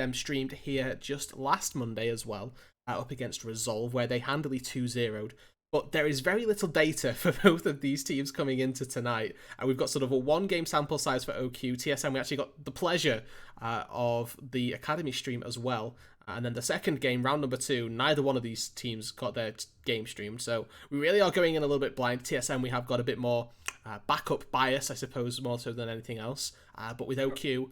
them streamed here just last Monday as well, up against Resolve, where they handily 2-0'd. But there is very little data for both of these teams coming into tonight. And we've got sort of a one-game sample size for OQ. TSM, we actually got the pleasure of the Academy stream as well. And then the second game, round number 2, neither one of these teams got their game streamed. So we really are going in a little bit blind. TSM, we have got a bit more backup bias, I suppose, more so than anything else. But with OQ,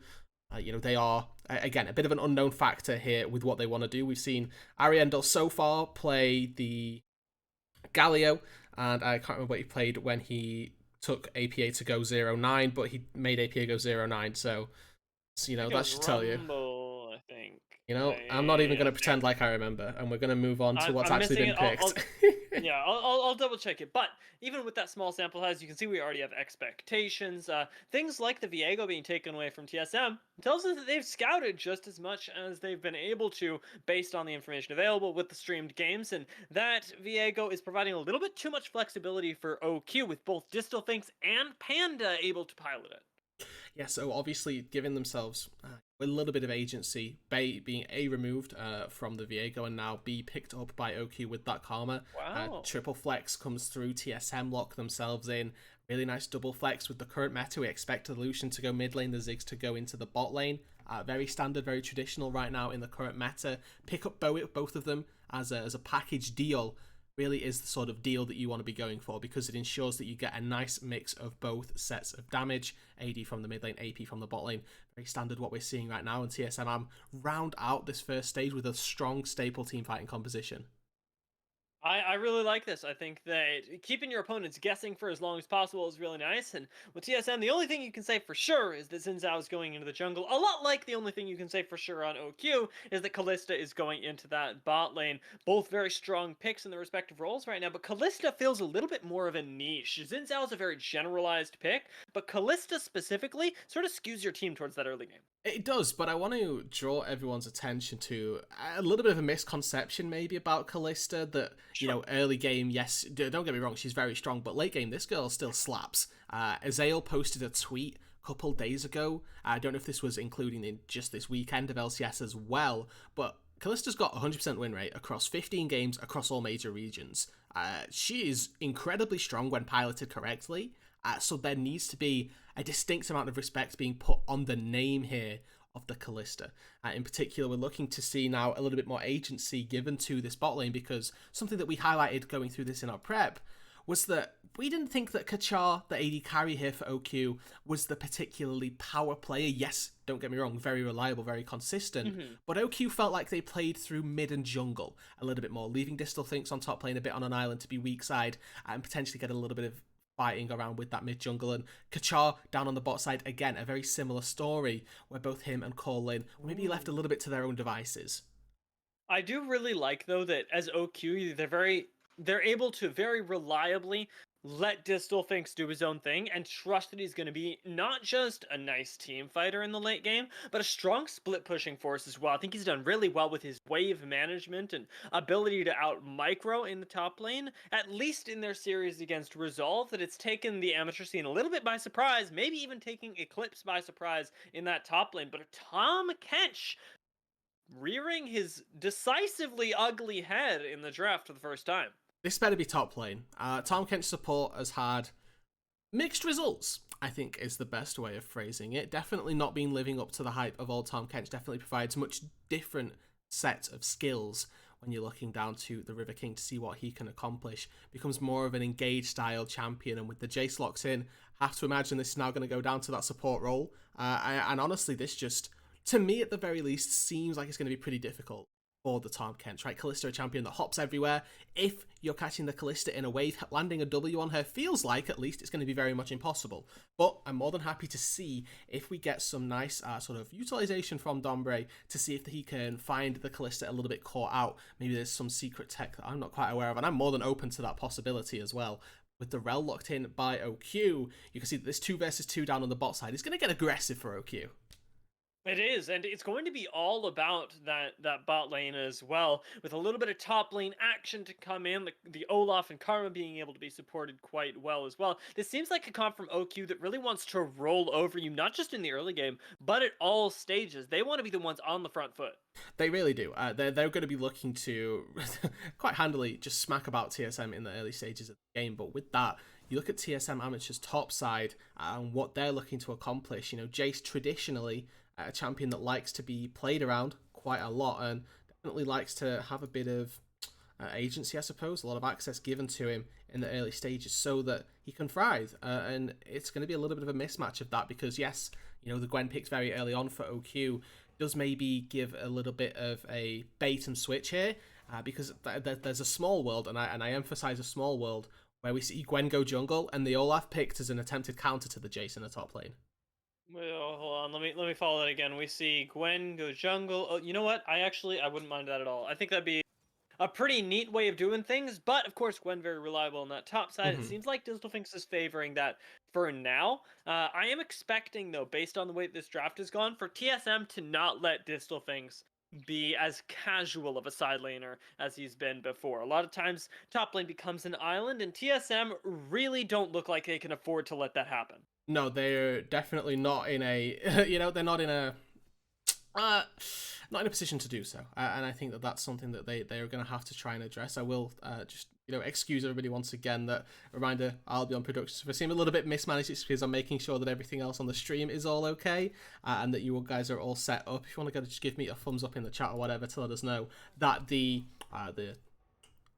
they are, again, a bit of an unknown factor here with what they want to do. We've seen Ariendel so far play the Galio, and I can't remember what he played when he took APA to go 0-9, but he made APA go 0-9, so that should tell you. I think. I'm not even going to pretend like I remember, and we're going to move on to what's actually been picked. I'll double check it. But even with that small sample size, you can see we already have expectations. Things like the Viego being taken away from TSM tells us that they've scouted just as much as they've been able to based on the information available with the streamed games, and that Viego is providing a little bit too much flexibility for OQ with both Distal Finks and Panda able to pilot it. Yeah, so obviously giving themselves a little bit of agency, being A, removed from the Viego, and now B, picked up by OQ with that Karma. Wow. Triple flex comes through, TSM lock themselves in. Really nice double flex with the current meta. We expect the Lucian to go mid lane, the Ziggs to go into the bot lane. Very standard, very traditional right now in the current meta. Pick up both of them as a package deal really is the sort of deal that you want to be going for, because it ensures that you get a nice mix of both sets of damage, AD from the mid lane, AP from the bot lane. Very standard what we're seeing right now, and TSM round out this first stage with a strong staple team fighting composition. I really like this. I think that keeping your opponents guessing for as long as possible is really nice. And with TSM, the only thing you can say for sure is that Xin Zhao is going into the jungle. A lot like the only thing you can say for sure on OQ is that Kalista is going into that bot lane. Both very strong picks in their respective roles right now, but Kalista feels a little bit more of a niche. Xin Zhao is a very generalized pick, but Kalista specifically sort of skews your team towards that early game. It does, but I want to draw everyone's attention to a little bit of a misconception maybe about Kalista, that, early game, yes, don't get me wrong, she's very strong, but late game, this girl still slaps. Azael posted a tweet a couple days ago. I don't know if this was including in just this weekend of LCS as well, but Kalista's got 100% win rate across 15 games across all major regions. She is incredibly strong when piloted correctly. So there needs to be a distinct amount of respect being put on the name here of the Kalista. In particular, we're looking to see now a little bit more agency given to this bot lane, because something that we highlighted going through this in our prep was that we didn't think that Kachar, the AD carry here for OQ, was the particularly power player. Yes, don't get me wrong, very reliable, very consistent, but OQ felt like they played through mid and jungle a little bit more, leaving Distal Thinks on top lane a bit on an island to be weak side and potentially get a little bit of fighting around with that mid jungle. And Kachar down on the bot side, again, a very similar story where both him and Corlin maybe left a little bit to their own devices. I do really like, though, that as OQ, they're able to very reliably let Distal Finks do his own thing and trust that he's going to be not just a nice team fighter in the late game, but a strong split pushing force as well. I think he's done really well with his wave management and ability to out micro in the top lane, at least in their series against Resolve, that it's taken the amateur scene a little bit by surprise, maybe even taking Eclipse by surprise in that top lane. But Tom Kench rearing his decisively ugly head in the draft for the first time. This better be top lane. Tom Kent's support has had mixed results, I think is the best way of phrasing it. Definitely not been living up to the hype of old Tom Kent. Definitely provides much different set of skills when you're looking down to the River King to see what he can accomplish. Becomes more of an engaged style champion, and with the Jace locks in, have to imagine this is now going to go down to that support role. And honestly, this just, to me at the very least, seems like it's going to be pretty difficult for the Tom Kent, right? Kalista, a champion that hops everywhere. If you're catching the Kalista in a wave, landing a W on her feels like, at least, it's going to be very much impossible. But I'm more than happy to see if we get some nice sort of utilization from Dombre to see if he can find the Kalista a little bit caught out. Maybe there's some secret tech that I'm not quite aware of, and I'm more than open to that possibility as well. With the Rel locked in by OQ, you can see that this 2 versus 2 down on the bot side is going to get aggressive for OQ. It is, and it's going to be all about that bot lane as well, with a little bit of top lane action to come in, the Olaf and Karma being able to be supported quite well as well. This seems like a comp from OQ that really wants to roll over you, not just in the early game, but at all stages. They want to be the ones on the front foot. They really do. They're going to be looking to quite handily just smack about TSM in the early stages of the game. But with that, you look at TSM Amateur's top side and what they're looking to accomplish. You know, Jace traditionally a champion that likes to be played around quite a lot and definitely likes to have a bit of agency, I suppose, a lot of access given to him in the early stages so that he can thrive. And it's going to be a little bit of a mismatch of that because, yes, you know, the Gwen picks very early on for OQ does maybe give a little bit of a bait and switch here because there's a small world, and I emphasize a small world, where we see Gwen go jungle and the Olaf picked as an attempted counter to the Jace in the top lane. Well, hold on. Let me follow that again. We see Gwen go jungle. Oh, you know what? I wouldn't mind that at all. I think that'd be a pretty neat way of doing things, but of course Gwen very reliable on that top side. It Mm-hmm. seems like Digital Finks is favoring that for now. I am expecting though, based on the way this draft has gone, for TSM to not let Digital Finks be as casual of a side laner as he's been before. A lot of times top lane becomes an island, and TSM really don't look like they can afford to let that happen. No, they're definitely not in a, you know, they're uh, not in a position to do so. And I think that that's something that they are going to have to try and address. I will just, you know, excuse everybody once again that, reminder, I'll be on Productions. If I seem a little bit mismanaged, it's because I'm making sure that everything else on the stream is all okay and that you guys are all set up. If you want to just give me a thumbs up in the chat or whatever to let us know that the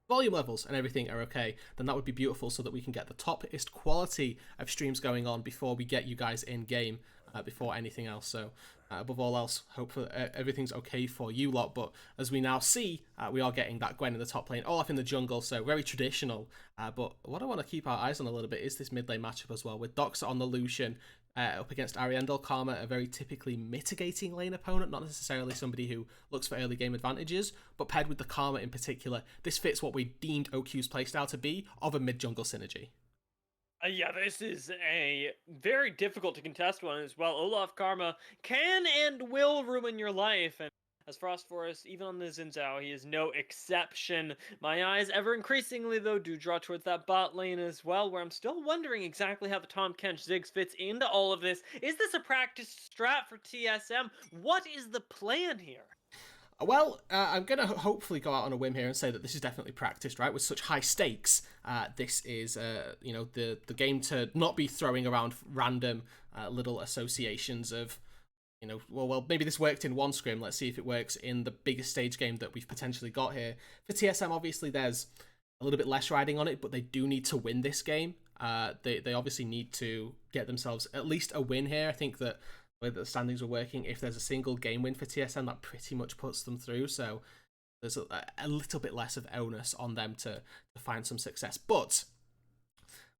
volume levels and everything are okay, then that would be beautiful so that we can get the toppest quality of streams going on before we get you guys in game, before anything else. So above all else, hopefully everything's okay for you lot. But as we now see, we are getting that Gwen in the top lane, Olaf in the jungle, so very traditional. But what I want to keep our eyes on a little bit is this mid lane matchup as well, with Doxa on the Lucian, up against Ariandel Karma, a very typically mitigating lane opponent, not necessarily somebody who looks for early game advantages, but paired with the Karma in particular, this fits what we deemed OQ's playstyle to be of a mid-jungle synergy. Yeah, this is a very difficult to contest one as well. Olaf Karma can and will ruin your life, and as Frost Forest, even on the Xin Zhao, he is no exception. My eyes, ever increasingly though, do draw towards that bot lane as well, where I'm still wondering exactly how the Tom Kench Ziggs fits into all of this. Is this a practice strat for TSM? What is the plan here? Well, I'm going to hopefully go out on a whim here and say that this is definitely practiced, right? With such high stakes, this is, you know, the game to not be throwing around random little associations of, you know, well, maybe this worked in one scrim. Let's see if it works in the biggest stage game that we've potentially got here. For TSM, obviously, there's a little bit less riding on it, but they do need to win this game. They obviously need to get themselves at least a win here. I think that way that the standings are working, if there's a single game win for TSM, that pretty much puts them through. So there's a little bit less of onus on them to find some success. But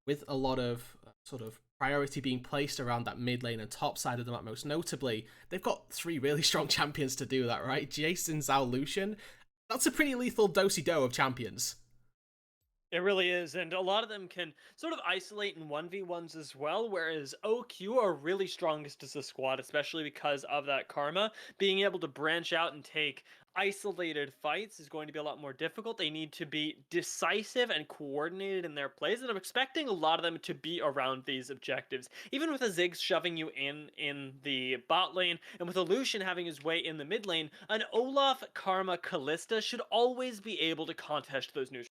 with a lot of sort of priority being placed around that mid lane and top side of the map, most notably, they've got three really strong champions to do that, right? Jason, Zhao, Lucian. That's a pretty lethal do-si-do of champions. It really is, and a lot of them can sort of isolate in 1v1s as well, whereas OQ are really strongest as a squad, especially because of that Karma. Being able to branch out and take isolated fights is going to be a lot more difficult. They need to be decisive and coordinated in their plays, and I'm expecting a lot of them to be around these objectives. Even with a Ziggs shoving you in the bot lane, and with a Lucian having his way in the mid lane, an Olaf, Karma, Callista should always be able to contest those neutral.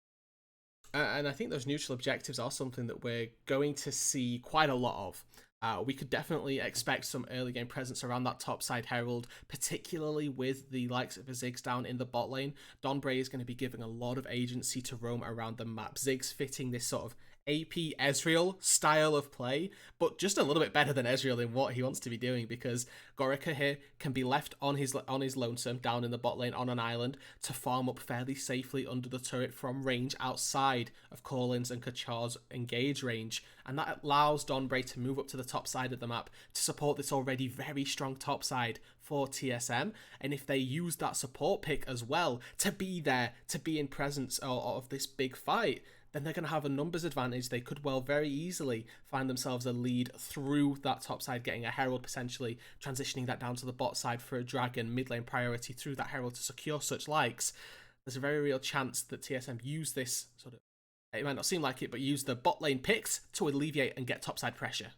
And I think those neutral objectives are something that we're going to see quite a lot of. We could definitely expect some early game presence around that top side Herald, particularly with the likes of a Ziggs down in the bot lane. Don Bray is going to be giving a lot of agency to roam around the map. Ziggs fitting this sort of AP Ezreal style of play, but just a little bit better than Ezreal in what he wants to be doing, because Gorica here can be left on his lonesome down in the bot lane on an island to farm up fairly safely under the turret from range outside of Corlins and Kachar's engage range, and that allows Don Bray to move up to the top side of the map to support this already very strong top side for TSM. And if they use that support pick as well to be there, to be in presence of this big fight, then they're going to have a numbers advantage. They could well very easily find themselves a lead through that top side, getting a Herald potentially, transitioning that down to the bot side for a Dragon, mid lane priority through that Herald to secure such likes. There's a very real chance that TSM use this sort of, it might not seem like it, but use the bot lane picks to alleviate and get topside pressure.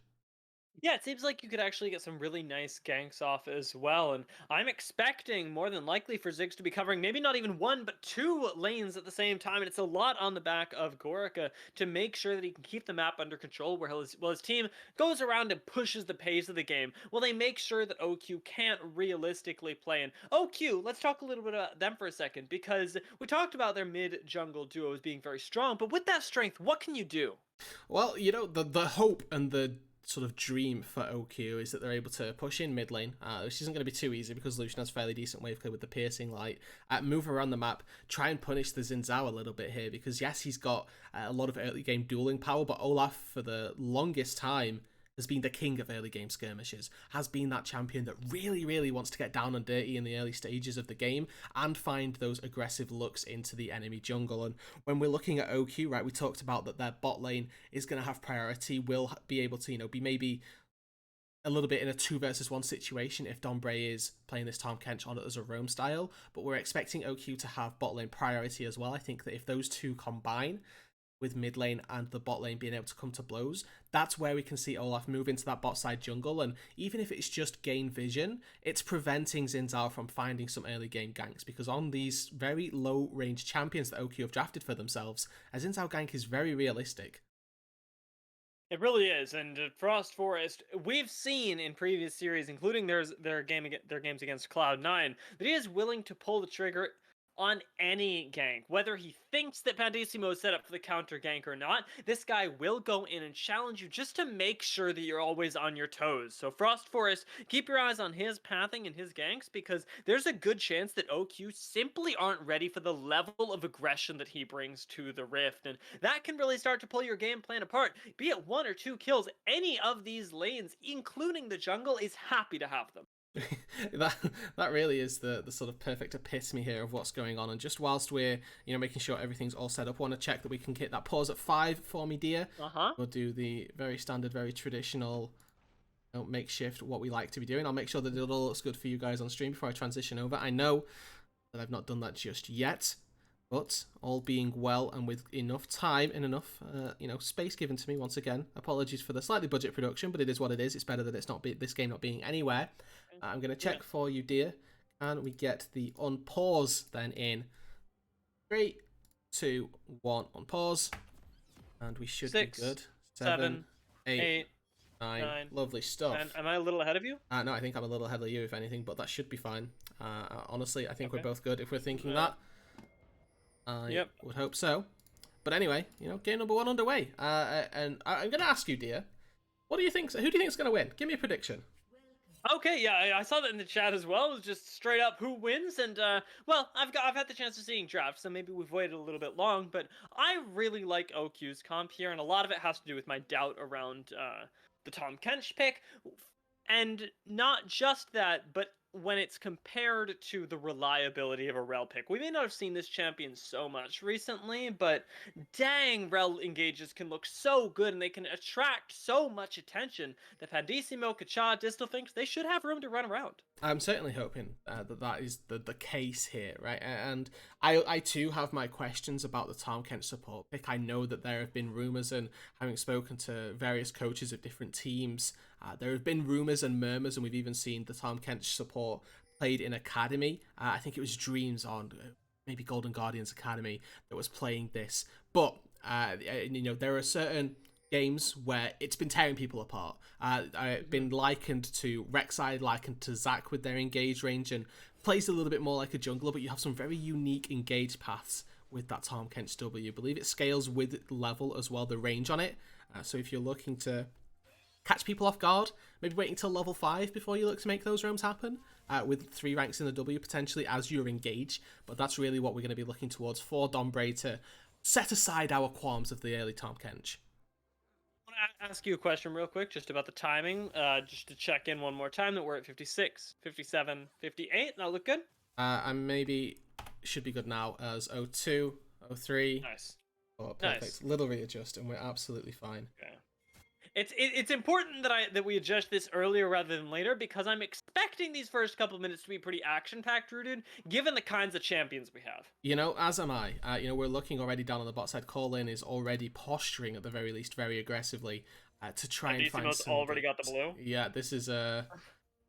Yeah, it seems like you could actually get some really nice ganks off as well, and I'm expecting more than likely for Ziggs to be covering maybe not even one, but two lanes at the same time, and it's a lot on the back of Gorica to make sure that he can keep the map under control, where his team goes around and pushes the pace of the game, while they make sure that OQ can't realistically play. And OQ, let's talk a little bit about them for a second, because we talked about their mid-jungle duos being very strong, but with that strength, what can you do? Well, the hope and the sort of dream for OQ is that they're able to push in mid lane, which isn't going to be too easy because Lucian has fairly decent wave clear with the piercing light. Move around the map, try and punish the Xin Zhao a little bit here, because yes, he's got a lot of early game dueling power, but Olaf for the longest time has been the king of early game skirmishes, has been that champion that really, really wants to get down and dirty in the early stages of the game and find those aggressive looks into the enemy jungle. And when we're looking at OQ, right, we talked about that their bot lane is going to have priority, will be able to, be maybe a little bit in a 2 versus 1 situation if Dombre is playing this Tahm Kench on it as a roam style, but we're expecting OQ to have bot lane priority as well. I think that if those two combine, with mid lane and the bot lane being able to come to blows, that's where we can see Olaf move into that bot side jungle. And even if it's just gain vision, it's preventing Xin Zhao from finding some early game ganks, because on these very low range champions that OQ have drafted for themselves, a Xin Zhao gank is very realistic. It really is, and Frost Forest, we've seen in previous series, including their games against Cloud9, that he is willing to pull the trigger on any gank. Whether he thinks that Pandissimo is set up for the counter gank or not, this guy will go in and challenge you just to make sure that you're always on your toes. So Frost Forest, keep your eyes on his pathing and his ganks, because there's a good chance that OQ simply aren't ready for the level of aggression that he brings to the Rift, and that can really start to pull your game plan apart. Be it 1 or 2 kills, any of these lanes, including the jungle, is happy to have them. that really is the sort of perfect epitome here of what's going on. And just whilst we're making sure everything's all set up, I want to check that we can hit that pause at 5 for me, dear. We'll do the very standard, very traditional makeshift what we like to be doing. I'll make sure that it all looks good for you guys on stream before I transition over. I know that I've not done that just yet, but all being well and with enough time and enough space given to me, once again, apologies for the slightly budget production, but it is what it is. It's better that it's not this game not being anywhere. I'm going to check for you, dear. Can we get the unpause then in 3, 2, 1, unpause, and we should 6, be good. 7, 8, 9. 9. Lovely stuff. And am I a little ahead of you? No, I think I'm a little ahead of you, if anything, but that should be fine. Honestly, I think Okay. we're both good if we're thinking that. I would hope so. But anyway, game number 1 underway. And I'm going to ask you, dear, what do you think? Who do you think is going to win? Give me a prediction. Okay, yeah, I saw that in the chat as well. It was just straight up who wins, and well, I've had the chance of seeing drafts, so maybe we've waited a little bit long, but I really like OQ's comp here, and a lot of it has to do with my doubt around the Tahm Kench pick, and not just that, but when it's compared to the reliability of a Rel pick. We may not have seen this champion so much recently, but dang, Rel engages can look so good and they can attract so much attention that Pandissimo, Kacha, Distelfinks, they should have room to run around. I'm certainly hoping that is the case here, right? And I too have my questions about the Tahm Kench support pick. I know that there have been rumours, and having spoken to various coaches of different teams, there have been rumours and murmurs, and we've even seen the Tahm Kench support played in Academy. I think it was Dreams on maybe Golden Guardians Academy that was playing this. But, there are certain games where it's been tearing people apart. Been likened to Rek'Sai, likened to Zac with their engage range, and plays a little bit more like a jungler, but you have some very unique engage paths with that Tahm Kench W. I believe it scales with level as well, the range on it. So if you're looking to catch people off guard, maybe wait until level 5 before you look to make those roams happen, with 3 ranks in the W potentially as you're engaged. But that's really what we're going to be looking towards for Dombre to set aside our qualms of the early Tahm Kench. I want to ask you a question real quick just about the timing, just to check in one more time that we're at 56, 57, 58. That look good? And maybe should be good now as 02, 03. Nice. Oh, perfect. Nice. Little readjust, and we're absolutely fine. Okay. It's important that we adjust this earlier rather than later, because I'm expecting these first couple minutes to be pretty action-packed rooted, given the kinds of champions we have. You know, as am I. We're looking already down on the bot side. Colin is already posturing, at the very least, very aggressively to try and find some. Already got the blue. Yeah, this is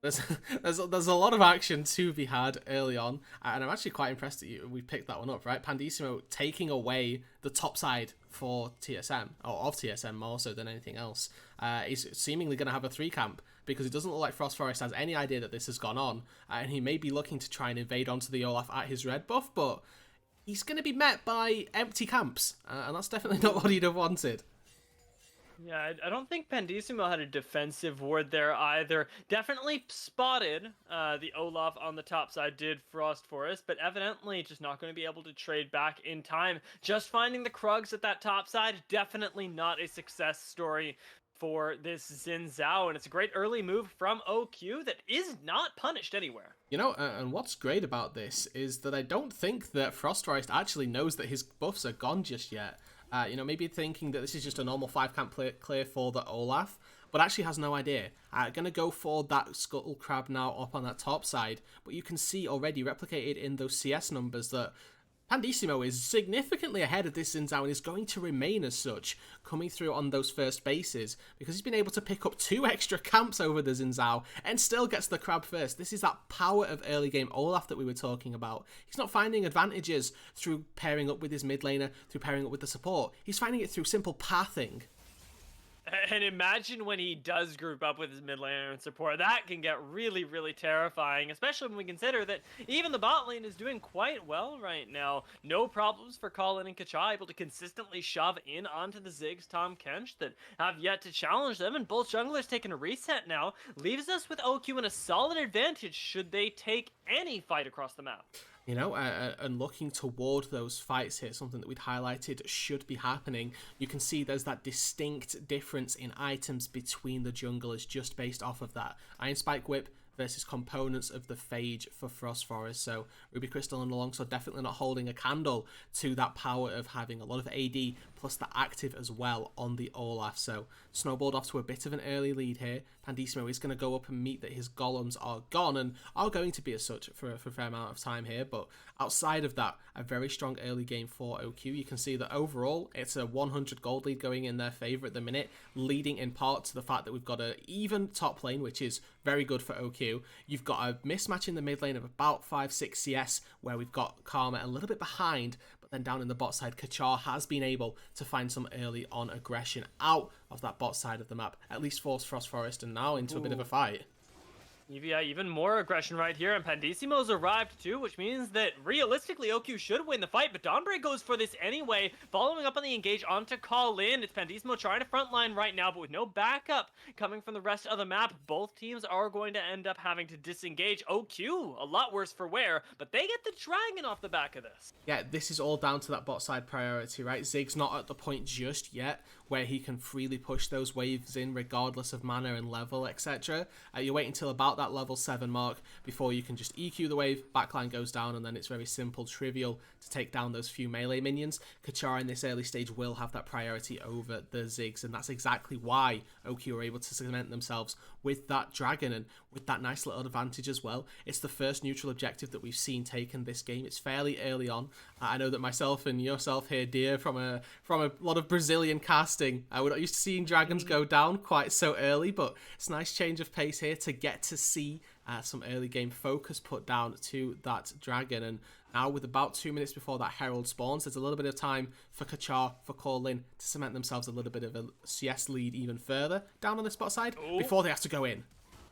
There's, there's a lot of action to be had early on, and I'm actually quite impressed that we picked that one up, right? Pandissimo taking away the top side for TSM, or of TSM more so than anything else. He's seemingly going to have a 3-camp, because it doesn't look like Frost Forest has any idea that this has gone on, and he may be looking to try and invade onto the Olaf at his red buff, but he's going to be met by empty camps, and that's definitely not what he'd have wanted. Yeah, I don't think Pandissimo had a defensive ward there either. Definitely spotted the Olaf on the top side, did Frost Forest, but evidently just not going to be able to trade back in time. Just finding the Krugs at that top side, definitely not a success story for this Xin Zhao, and it's a great early move from OQ that is not punished anywhere. You know, and what's great about this is that I don't think that Frost Forest actually knows that his buffs are gone just yet. Maybe thinking that this is just a normal 5-camp clear for the Olaf, but actually has no idea. Gonna go for that Scuttle Crab now up on that top side, but you can see already replicated in those CS numbers that Pandissimo is significantly ahead of this Xin Zhao and is going to remain as such, coming through on those first bases, because he's been able to pick up 2 extra camps over the Xin Zhao and still gets the crab first. This is that power of early game Olaf that we were talking about. He's not finding advantages through pairing up with his mid laner, through pairing up with the support. He's finding it through simple pathing. And imagine when he does group up with his mid laner and support. That can get really, really terrifying, especially when we consider that even the bot lane is doing quite well right now. No problems for Colin and Kacha, able to consistently shove in onto the Ziggs Tom Kench that have yet to challenge them, and both junglers taking a reset now, leaves us with OQ in a solid advantage should they take any fight across the map. You know, and looking toward those fights here, something that we'd highlighted should be happening. You can see there's that distinct difference in items between the junglers just based off of that. Iron Spike Whip versus components of the Phage for Frost Forest. So Ruby Crystal and Alongside definitely not holding a candle to that power of having a lot of AD plus the active as well on the Olaf. So snowballed off to a bit of an early lead here. Pandissimo is going to go up and meet that his golems are gone and are going to be as such for a fair amount of time here. But outside of that, a very strong early game for OQ. You can see that overall it's a 100 gold lead going in their favour at the minute, leading in part to the fact that we've got an even top lane, which is very good for OQ. You've got a mismatch in the mid lane of about 5-6 CS where we've got Karma a little bit behind, but then down in the bot side, Kachar has been able to find some early on aggression out of that bot side of the map, at least force Frost Forest and now into a bit of a fight. Yeah, even more aggression right here, and Pandissimo's arrived too, which means that realistically OQ should win the fight, but Dawnbreak goes for this anyway, following up on the engage onto Colin. It's Pandissimo trying to frontline right now, but with no backup coming from the rest of the map, both teams are going to end up having to disengage. OQ, a lot worse for wear, but they get the dragon off the back of this. Yeah, this is all down to that bot side priority, right? Zig's not at the point just yet where he can freely push those waves in regardless of mana and level, etc. You wait until about that level 7 mark before you can just EQ the wave, backline goes down, and then it's very simple, trivial to take down those few melee minions. Kachar in this early stage will have that priority over the Ziggs, and that's exactly why OQ are able to cement themselves with that dragon and with that nice little advantage as well. It's the first neutral objective that we've seen taken this game. It's fairly early on. I know that myself and yourself here, dear, from a lot of Brazilian casting, we're not used to seeing dragons go down quite so early, but it's a nice change of pace here to get to see some early game focus put down to that dragon. And now with about 2 minutes before that herald spawns, there's a little bit of time for Kachar, for Colin to cement themselves a little bit of a CS lead even further down on the spot side before they have to go in.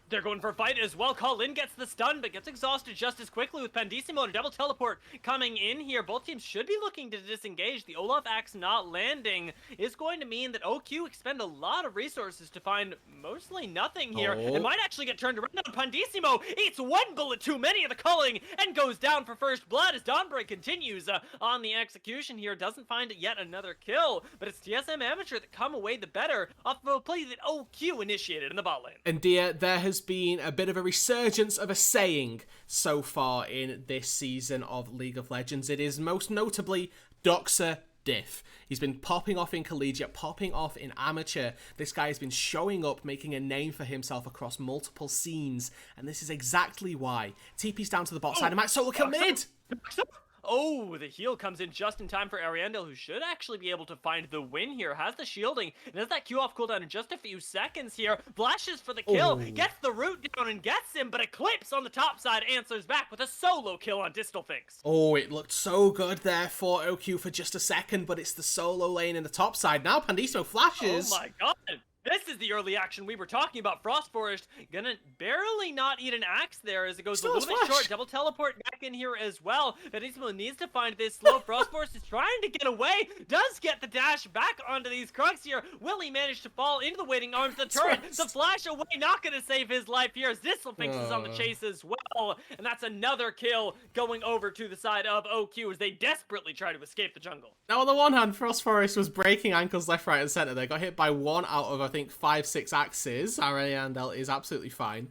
They're going for a fight as well. Colin gets the stun, but gets exhausted just as quickly with Pandissimo and a double teleport coming in here. Both teams should be looking to disengage. The Olaf axe not landing is going to mean that OQ expend a lot of resources to find mostly nothing here. It might actually get turned around. Pandissimo eats one bullet too many of the culling and goes down for first blood as Dawnbreak continues on the execution here. Doesn't find yet another kill, but it's TSM Amateur that come away the better off of a play that OQ initiated in the bot lane. And dear, there has been a bit of a resurgence of a saying so far in this season of League of Legends. It is most notably Doxa diff. He's been popping off in collegiate, popping off in amateur. This guy has been showing up, making a name for himself across multiple scenes, and this is exactly why. TP's down to the bot side and might solo kill mid! Oh, the heal comes in just in time for Ariandel, who should actually be able to find the win here. Has the shielding, and has that Q off cooldown in just a few seconds here. Flashes for the kill, gets the root down and gets him, but Eclipse on the top side answers back with a solo kill on Distalfinks. Oh, it looked so good there for OQ for just a second, but it's the solo lane in the top side. Now Pandisimo flashes. Oh my god. This is the early action we were talking about. Frost Forest gonna barely not eat an axe there as it goes a little bit short. Double teleport back in here as well. Pandisimo needs to find this slow. Frost Forest is trying to get away. Does get the dash back onto these Krugs here. Will he manage to fall into the waiting arms of the turret? The flash away not gonna save his life here as Distalfinks is on the chase as well. And that's another kill going over to the side of OQ as they desperately try to escape the jungle. Now on the one hand, Frost Forest was breaking ankles left, right and centre. They got hit by one out of, I think, 5-6 axes. Ariandel is absolutely fine.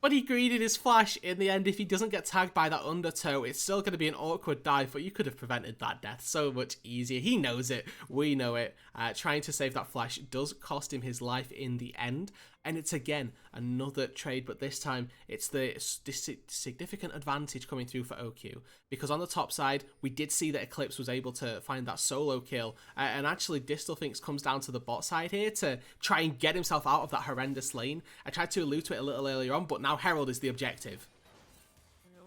But he greeded his flash in the end. If he doesn't get tagged by that undertow, it's still going to be an awkward dive, but you could have prevented that death so much easier. He knows it. We know it. Trying to save that flash does cost him his life in the end. And it's, again, another trade, but this time it's the significant advantage coming through for OQ. Because on the top side, we did see that Eclipse was able to find that solo kill. And actually, Distalfinks comes down to the bot side here to try and get himself out of that horrendous lane. I tried to allude to it a little earlier on, but now Herald is the objective.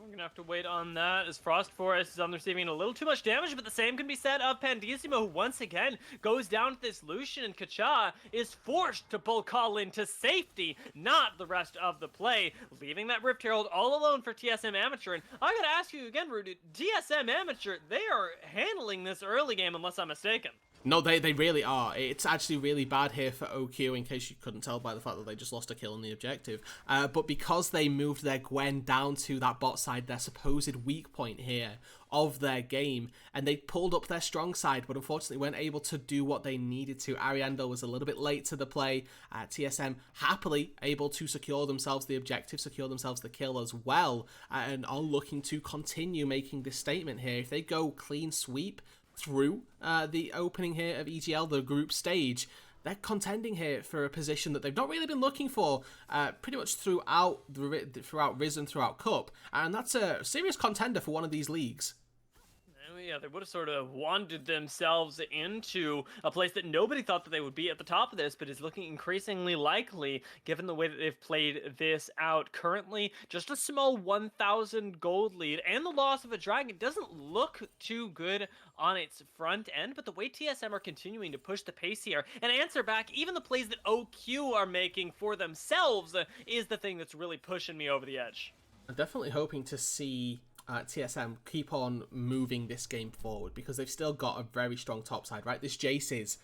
We're gonna have to wait on that as Frost Forest is on receiving a little too much damage, but the same can be said of Pandisimo, who once again goes down to this Lucian, and Kacha is forced to pull Colin to safety, not the rest of the play, leaving that Rift Herald all alone for TSM Amateur. And I gotta ask you again, Rudy, TSM Amateur, they are handling this early game unless I'm mistaken. No, they really are. It's actually really bad here for OQ, in case you couldn't tell by the fact that they just lost a kill on the objective. But because they moved their Gwen down to that bot side, their supposed weak point here of their game, and they pulled up their strong side, but unfortunately weren't able to do what they needed to. Ariandel was a little bit late to the play. TSM happily able to secure themselves the objective, secure themselves the kill as well, and are looking to continue making this statement here. If they go clean sweep through the opening here of EGL, the group stage, they're contending here for a position that they've not really been looking for pretty much throughout Risen, throughout Cup, and that's a serious contender for one of these leagues. Yeah, they would have sort of wandered themselves into a place that nobody thought that they would be at the top of this, but is looking increasingly likely given the way that they've played this out. Currently, just a small 1,000 gold lead and the loss of a dragon doesn't look too good on its front end, but the way TSM are continuing to push the pace here and answer back even the plays that OQ are making for themselves is the thing that's really pushing me over the edge. I'm definitely hoping to see TSM keep on moving this game forward, because they've still got a very strong top side, right? This Jace is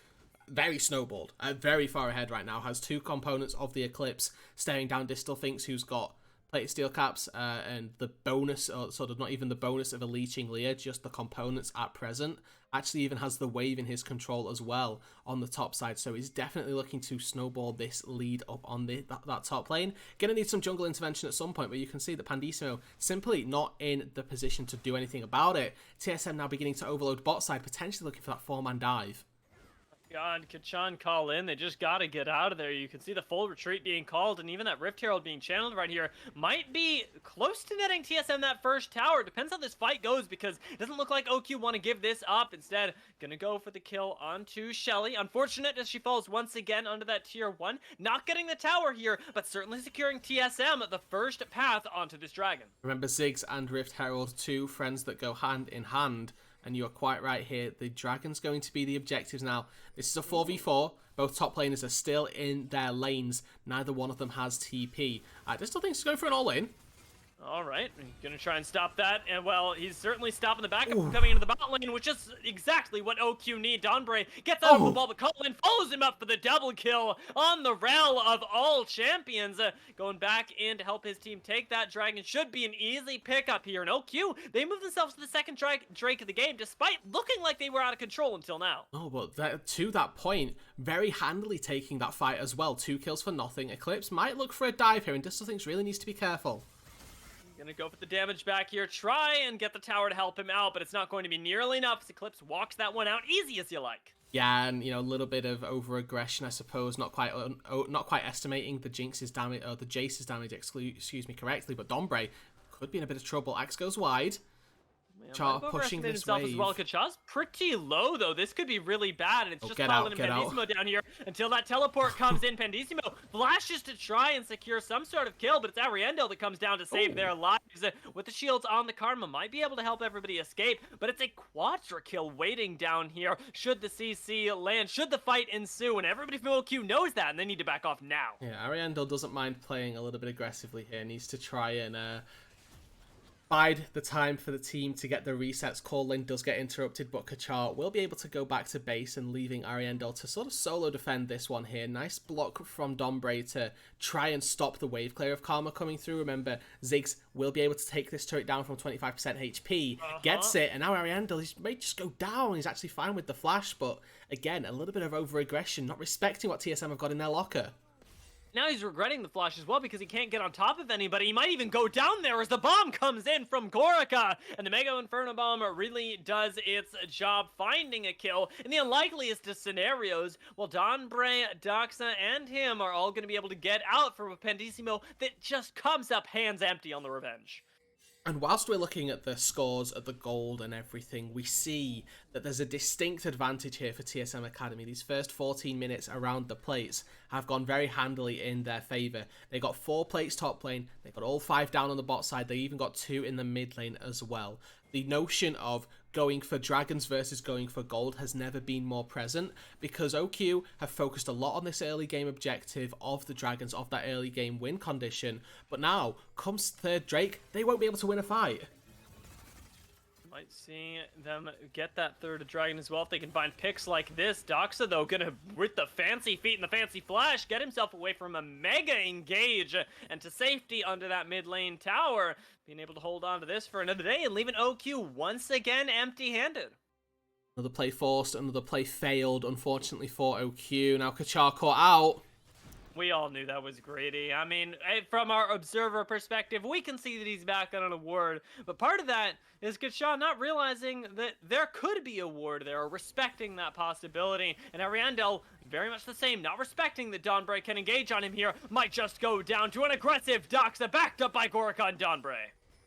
very snowballed, very far ahead right now, has two components of the Eclipse staring down Distalfinks, who's got plated steel caps and the bonus, or sort of not even the bonus of a leeching Leer, just the components at present. Actually even has the wave in his control as well on the top side, so he's definitely looking to snowball this lead up on that top lane. Gonna need some jungle intervention at some point, but you can see that Pandisimo simply not in the position to do anything about it. TSM now beginning to overload bot side, potentially looking for that 4-man dive. God, Kachan call in. They just got to get out of there. You can see the full retreat being called, and even that Rift Herald being channeled right here might be close to netting TSM that first tower. Depends how this fight goes, because it doesn't look like OQ want to give this up. Instead, gonna go for the kill onto Shelly. Unfortunate as she falls once again under that tier 1. Not getting the tower here, but certainly securing TSM the first path onto this dragon. Remember, Ziggs and Rift Herald, two friends that go hand in hand. And you're quite right here. The Dragon's going to be the objectives now. This is a 4v4. Both top laners are still in their lanes. Neither one of them has TP. I still think he's going for an all-in. All right, gonna try and stop that, and well, he's certainly stopping the backup from coming into the bot lane, which is exactly what OQ need. Donbray gets out of the ball, but Colin follows him up for the double kill on the Rel of all champions. Going back in to help his team take that dragon should be an easy pickup here. And OQ, they move themselves to the second Drake of the game, despite looking like they were out of control until now. Oh, but to that point, very handily taking that fight as well. 2 kills for nothing. Eclipse might look for a dive here, and Distalfinks really needs to be careful. Gonna go for the damage back here, try and get the tower to help him out, but it's not going to be nearly enough as Eclipse walks that one out easy as you like. Yeah, and a little bit of over-aggression, I suppose, not quite estimating the Jinx's damage, or the Jace's damage, excuse me, correctly, but Dombre could be in a bit of trouble. Axe goes wide. Char pushing this wave. As well. Kachaa's pretty low, though. This could be really bad, and it's just calling him Pandissimo down here until that teleport comes in. Pandissimo flashes to try and secure some sort of kill, but it's Ariendo that comes down to save their lives. With the shields on the Karma, might be able to help everybody escape, but it's a quadra kill waiting down here should the CC land, should the fight ensue, and everybody from OQ knows that, and they need to back off now. Yeah, Ariendo doesn't mind playing a little bit aggressively here. Needs to try and bide the time for the team to get the resets. Core lane does get interrupted, but Kachar will be able to go back to base and leaving Ariendo to sort of solo defend this one here. Nice block from Dombre to try and stop the wave clear of Karma coming through. Remember, Ziggs will be able to take this turret down from 25% HP, gets it, and now Ariendo, he may just go down. He's actually fine with the flash, but again, a little bit of over-aggression, not respecting what TSM have got in their locker. Now he's regretting the flash as well because he can't get on top of anybody. He might even go down there as the bomb comes in from Gorica. And the Mega Inferno Bomb really does its job finding a kill in the unlikeliest of scenarios. While Dombre, Doxa, and him are all going to be able to get out from a Pandissimo that just comes up hands empty on the revenge. And whilst we're looking at the scores, at the gold and everything, we see that there's a distinct advantage here for TSM Academy. These first 14 minutes around the plates have gone very handily in their favour. They got 4 plates top lane, they got all 5 down on the bot side, they even got 2 in the mid lane as well. The notion of going for dragons versus going for gold has never been more present because OQ have focused a lot on this early game objective of the dragons, of that early game win condition, but now comes third Drake, they won't be able to win a fight. Might see them get that third dragon as well if they can find picks like this. Doxa, though, gonna, with the fancy feet and the fancy flash, get himself away from a mega engage and to safety under that mid lane tower. Being able to hold on to this for another day and leaving OQ once again empty-handed. Another play forced, another play failed, unfortunately for OQ. Now Kachar caught out. We all knew that was greedy. I mean, from our observer perspective, we can see that he's back on an award. But part of that is Kachar not realizing that there could be a ward there, or respecting that possibility. And Ariandel, very much the same, not respecting that Dombre can engage on him here, might just go down to an aggressive Doxa, backed up by Gorica and Dombre.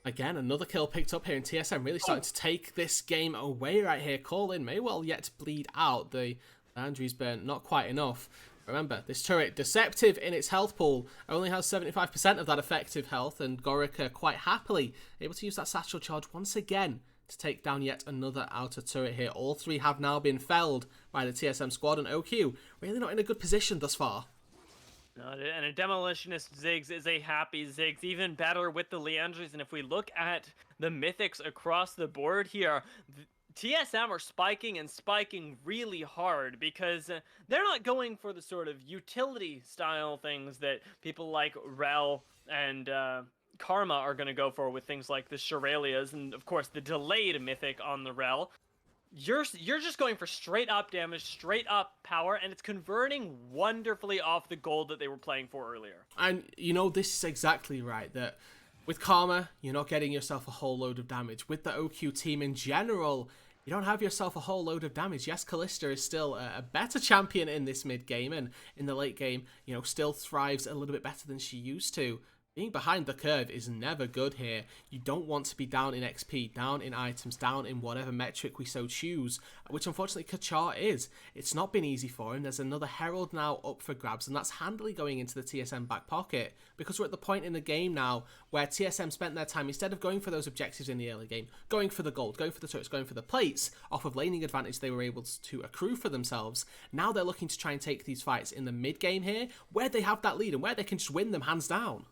Again, another kill picked up here, and TSM really starting to take this game away right here. Colin may well yet bleed out. The Landry's burn, not quite enough. Remember, this turret, deceptive in its health pool, only has 75% of that effective health, and Gorica quite happily able to use that satchel charge once again to take down yet another outer turret here. All 3 have now been felled by the TSM squad, and OQ really not in a good position thus far. And a Demolitionist Ziggs is a happy Ziggs, even better with the Leandries. And if we look at the mythics across the board here, TSM are spiking and spiking really hard because they're not going for the sort of utility style things that people like Rel and Karma are going to go for with things like the Shirelias and, of course, the delayed mythic on the Rel. You're just going for straight up damage, straight up power, and it's converting wonderfully off the gold that they were playing for earlier. And, this is exactly right, that with Karma, you're not getting yourself a whole load of damage. With the OQ team in general, you don't have yourself a whole load of damage. Yes, Kalista is still a better champion in this mid game, and in the late game, still thrives a little bit better than she used to. Being behind the curve is never good here. You don't want to be down in XP, down in items, down in whatever metric we so choose, which unfortunately Kachar is. It's not been easy for him. There's another Herald now up for grabs, and that's handily going into the TSM back pocket, because we're at the point in the game now where TSM spent their time, instead of going for those objectives in the early game, going for the gold, going for the turrets, going for the plates, off of laning advantage they were able to accrue for themselves. Now they're looking to try and take these fights in the mid game here, where they have that lead and where they can just win them hands down.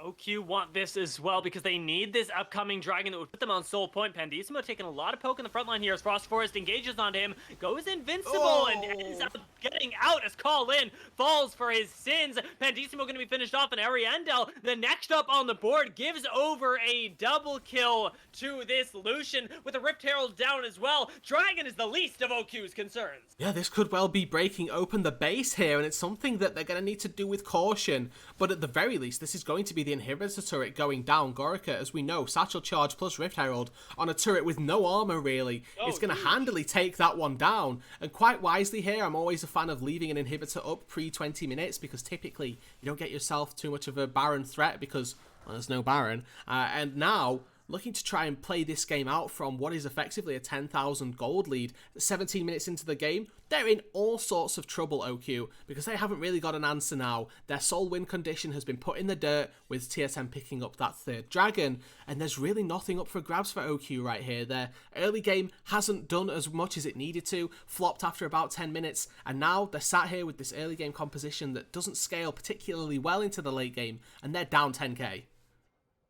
OQ want this as well because they need this upcoming dragon that would put them on soul point. Pandissimo taking a lot of poke in the front line here as Frost Forest engages onto him, goes invincible, and ends up getting out as Call-In falls for his sins. Pandissimo going to be finished off, and Ariandel, the next up on the board, gives over a double kill to this Lucian with a Rift Herald down as well. Dragon is the least of OQ's concerns. Yeah, this could well be breaking open the base here, and it's something that they're going to need to do with caution, but at the very least, this is going to be the the inhibitor turret going down. Gorica, as we know, Satchel Charge plus Rift Herald on a turret with no armor, really. It's going to handily take that one down. And quite wisely here, I'm always a fan of leaving an inhibitor up pre-20 minutes, because typically you don't get yourself too much of a Baron threat, because well, there's no Baron. And now, looking to try and play this game out from what is effectively a 10,000 gold lead. 17 minutes into the game, they're in all sorts of trouble, OQ, because they haven't really got an answer now. Their sole win condition has been put in the dirt, with TSM picking up that third dragon, and there's really nothing up for grabs for OQ right here. Their early game hasn't done as much as it needed to, flopped after about 10 minutes, and now they're sat here with this early game composition that doesn't scale particularly well into the late game, and they're down 10k.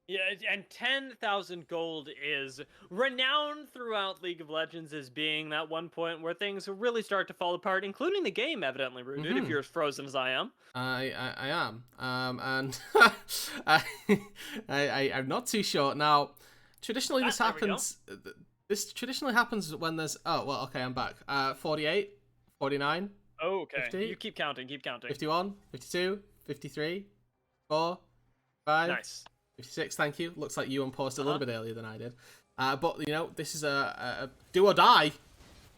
Yeah, and 10,000 gold is renowned throughout League of Legends as being that one point where things really start to fall apart, including the game, evidently, Rooted, if you're as frozen as I am. I am. And I'm not too sure. Now, traditionally this happens... This traditionally happens when there's... Oh, well, okay, I'm back. 48, 49, okay. 50, You keep counting, 51, 52, 53, 4, 5... Nice. 56, thank you. Looks like you unpaused a little bit earlier than I did. But, you know, this is a do or die.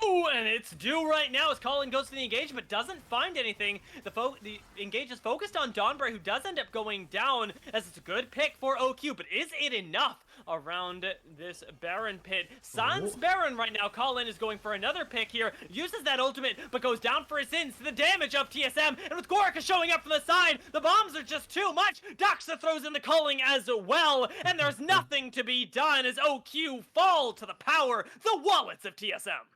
Ooh, and it's due right now as Colin goes to the engage, but doesn't find anything. The engage is focused on Donbray, who does end up going down, as it's a good pick for OQ, but is it enough around this Baron pit? Sans Baron right now. Colin is going for another pick here, uses that ultimate, but goes down for his sins to the damage of TSM, and with Gorica showing up from the side, the bombs are just too much. Doxa throws in the culling as well, and there's nothing to be done as OQ fall to the power, the wallets of TSM.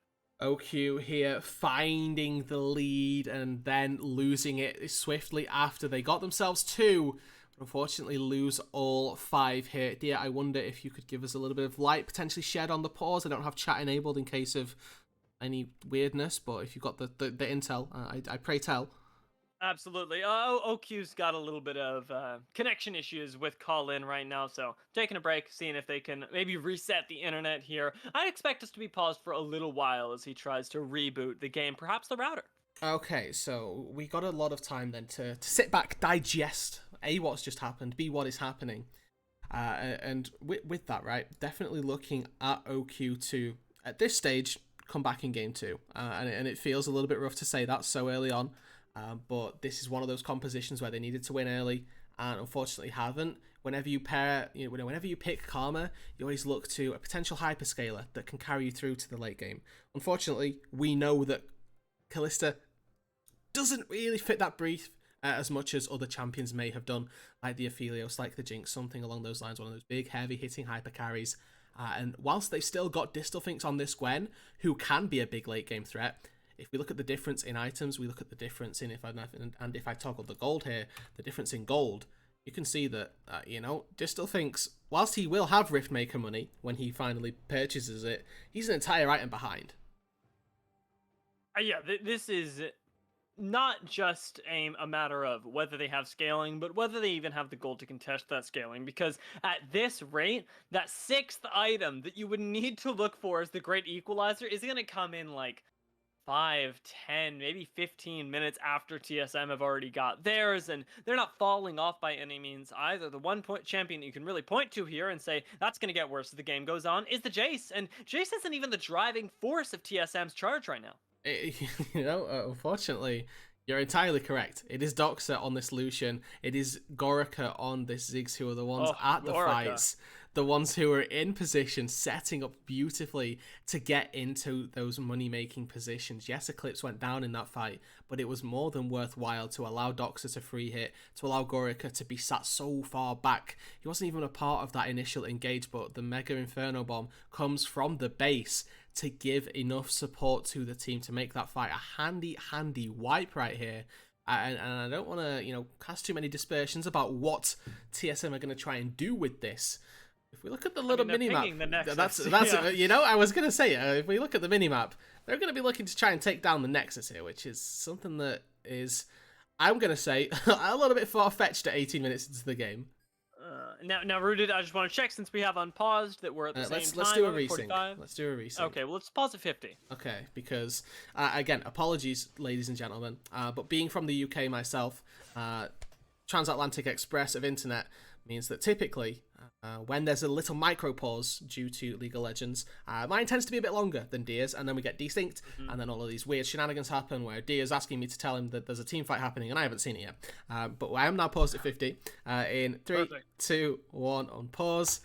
OQ here finding the lead and then losing it swiftly after they got themselves 2. But unfortunately lose all 5 here. Dear, I wonder if you could give us a little bit of light potentially shed on the pause. I don't have chat enabled in case of any weirdness, but if you've got the intel, I pray tell. Absolutely. OQ's got a little bit of connection issues with Colin right now, so taking a break, seeing if they can maybe reset the internet here. I expect us to be paused for a little while as he tries to reboot the game, perhaps the router. Okay, so we got a lot of time then to sit back, digest A, what's just happened, B, what is happening. And with that, right, definitely looking at OQ to, at this stage, come back in game 2. And it feels a little bit rough to say that so early on. But this is one of those compositions where they needed to win early and unfortunately haven't. Whenever you whenever you pick Karma, you always look to a potential hyperscaler that can carry you through to the late game. Unfortunately, we know that Kalista doesn't really fit that brief as much as other champions may have done, like the Aphelios, like the Jinx, something along those lines, one of those big, heavy-hitting hyper carries. And whilst they've still got Distelfinks on this Gwen, who can be a big late-game threat, if we look at the difference in items, we look at the difference in if I toggle the gold here, the difference in gold, you can see that, Distelfinks, whilst he will have Riftmaker money when he finally purchases it, he's an entire item behind. Yeah, this is not just a matter of whether they have scaling, but whether they even have the gold to contest that scaling, because at this rate, that 6th item that you would need to look for as the great equalizer is going to come in like 5, 10, maybe 15 minutes after TSM have already got theirs, and they're not falling off by any means either. The 1-point champion that you can really point to here and say that's going to get worse as the game goes on is the Jace, and Jace isn't even the driving force of TSM's charge right now. Unfortunately, you're entirely correct. It is Doxa on this Lucian. It is Gorica on this Ziggs who are the ones at the fights. The ones who are in position, setting up beautifully to get into those money-making positions. Yes, Eclipse went down in that fight, but it was more than worthwhile to allow Doxa to free hit, to allow Gorica to be sat so far back. He wasn't even a part of that initial engage, but the Mega Inferno Bomb comes from the base to give enough support to the team to make that fight a handy wipe right here. And I don't want to, cast too many dispersions about what TSM are going to try and do with this. If we look at the little minimap, that's yeah. I was going to say, if we look at the minimap, they're going to be looking to try and take down the Nexus here, which is something that is, I'm going to say, a little bit far-fetched at 18 minutes into the game. Now, Rooted, I just want to check, since we have unpaused, that we're at the same time. Let's do a resync. Let's do a resync. Okay, well, let's pause at 50. Okay, because, again, apologies, ladies and gentlemen, but being from the UK myself, transatlantic express of internet, means that typically, when there's a little micro pause due to League of Legends, mine tends to be a bit longer than Dia's, and then we get desynced, and then all of these weird shenanigans happen where Dia's asking me to tell him that there's a team fight happening, and I haven't seen it yet. But I am now paused at 50. In 3, Perfect. 2, 1, on pause.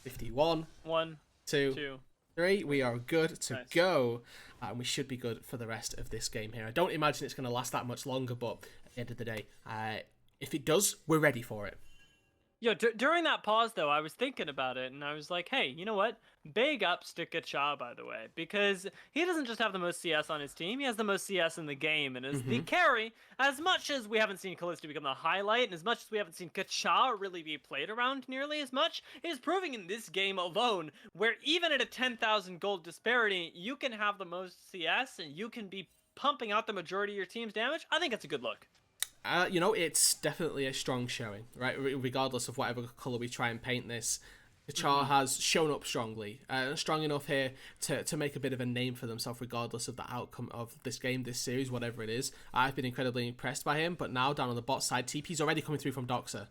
51. 1, 2, 2. 3. We are good to Nice. go. And we should be good for the rest of this game here. I don't imagine it's going to last that much longer, but at the end of the day, if it does, we're ready for it. Yo, during that pause, though, I was thinking about it, and I was like, hey, you know what? Big ups to Kacha, by the way, because he doesn't just have the most CS on his team, he has the most CS in the game, and as the carry, as much as we haven't seen Kalista become the highlight, and as much as we haven't seen Kacha really be played around nearly as much, it is proving in this game alone, where even at a 10,000 gold disparity, you can have the most CS, and you can be pumping out the majority of your team's damage. I think it's a good look. It's definitely a strong showing, right? Regardless of whatever colour we try and paint this, Kacha has shown up strongly, strong enough here to make a bit of a name for themselves, regardless of the outcome of this game, this series, whatever it is. I've been incredibly impressed by him, but now down on the bot side, TP's already coming through from Doxa.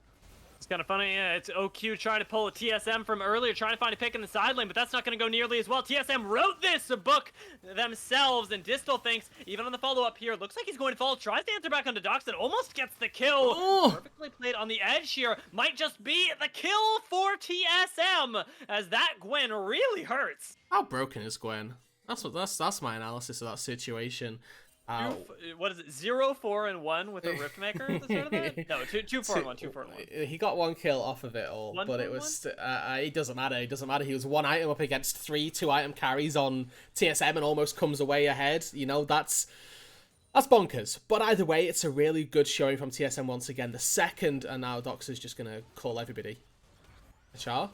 It's kind of funny, yeah. It's OQ trying to pull a TSM from earlier, trying to find a pick in the side lane, but that's not going to go nearly as well. TSM wrote this book themselves, and Distal thinks, even on the follow-up here, looks like he's going to fall, tries to answer back onto Dox, and almost gets the kill. Oh. Perfectly played on the edge here. Might just be the kill for TSM, as that Gwen really hurts. How broken is Gwen? That's my analysis of that situation. What is it? 0-4-1 with a Rift Maker at the start of that? No, 2-4-1. 2-4-1. He got 1 kill off of it all, but it was it doesn't matter. It doesn't matter. He was 1 item up against 3 2-item carries on TSM and almost comes away ahead. You know, that's bonkers. But either way, it's a really good showing from TSM once again. The second, and now Dox is just gonna call everybody. Char?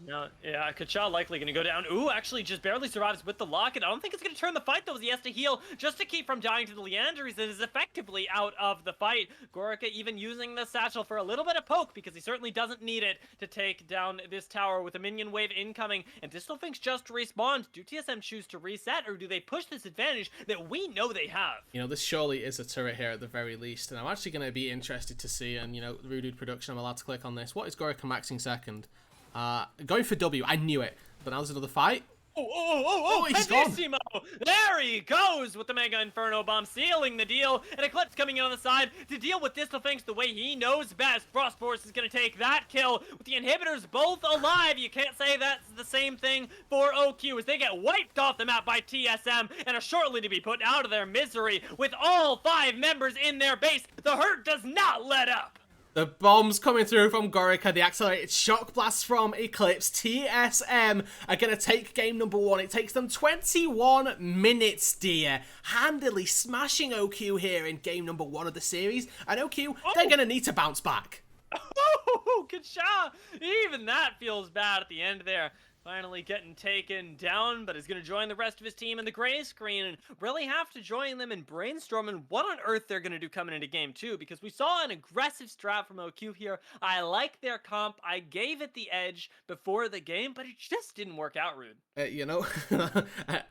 No, yeah, Kacha likely going to go down. Ooh, actually just barely survives with the lock, and I don't think it's going to turn the fight, though, as he has to heal just to keep from dying to the Leandries. It is effectively out of the fight. Gorica even using the satchel for a little bit of poke, because he certainly doesn't need it to take down this tower with a minion wave incoming, and Distal thinks just respawned. Do TSM choose to reset, or do they push this advantage that we know they have? You know, this surely is a turret here at the very least, and I'm actually going to be interested to see, and, you know, Rudude Production, I'm allowed to click on this. What is Gorica maxing second? Going for W, I knew it. But now there's another fight. Oh, he's gone. There he goes with the Mega Inferno Bomb, sealing the deal. And Eclipse coming in on the side to deal with Distal Finks the way he knows best. Frostforce is going to take that kill with the inhibitors both alive. You can't say that's the same thing for OQ as they get wiped off the map by TSM and are shortly to be put out of their misery with all 5 members in their base. The hurt does not let up. The bombs coming through from Gorica, the accelerated shock blast from Eclipse. TSM are going to take game number 1. It takes them 21 minutes, dear. Handily smashing OQ here in game number 1 of the series. And OQ, they're going to need to bounce back. Oh, Kacha! Even that feels bad at the end there. Finally getting taken down, but is going to join the rest of his team in the gray screen and really have to join them in brainstorming what on earth they're going to do coming into game 2, because we saw an aggressive strat from OQ here. I like their comp. I gave it the edge before the game, but it just didn't work out, Rude. You know,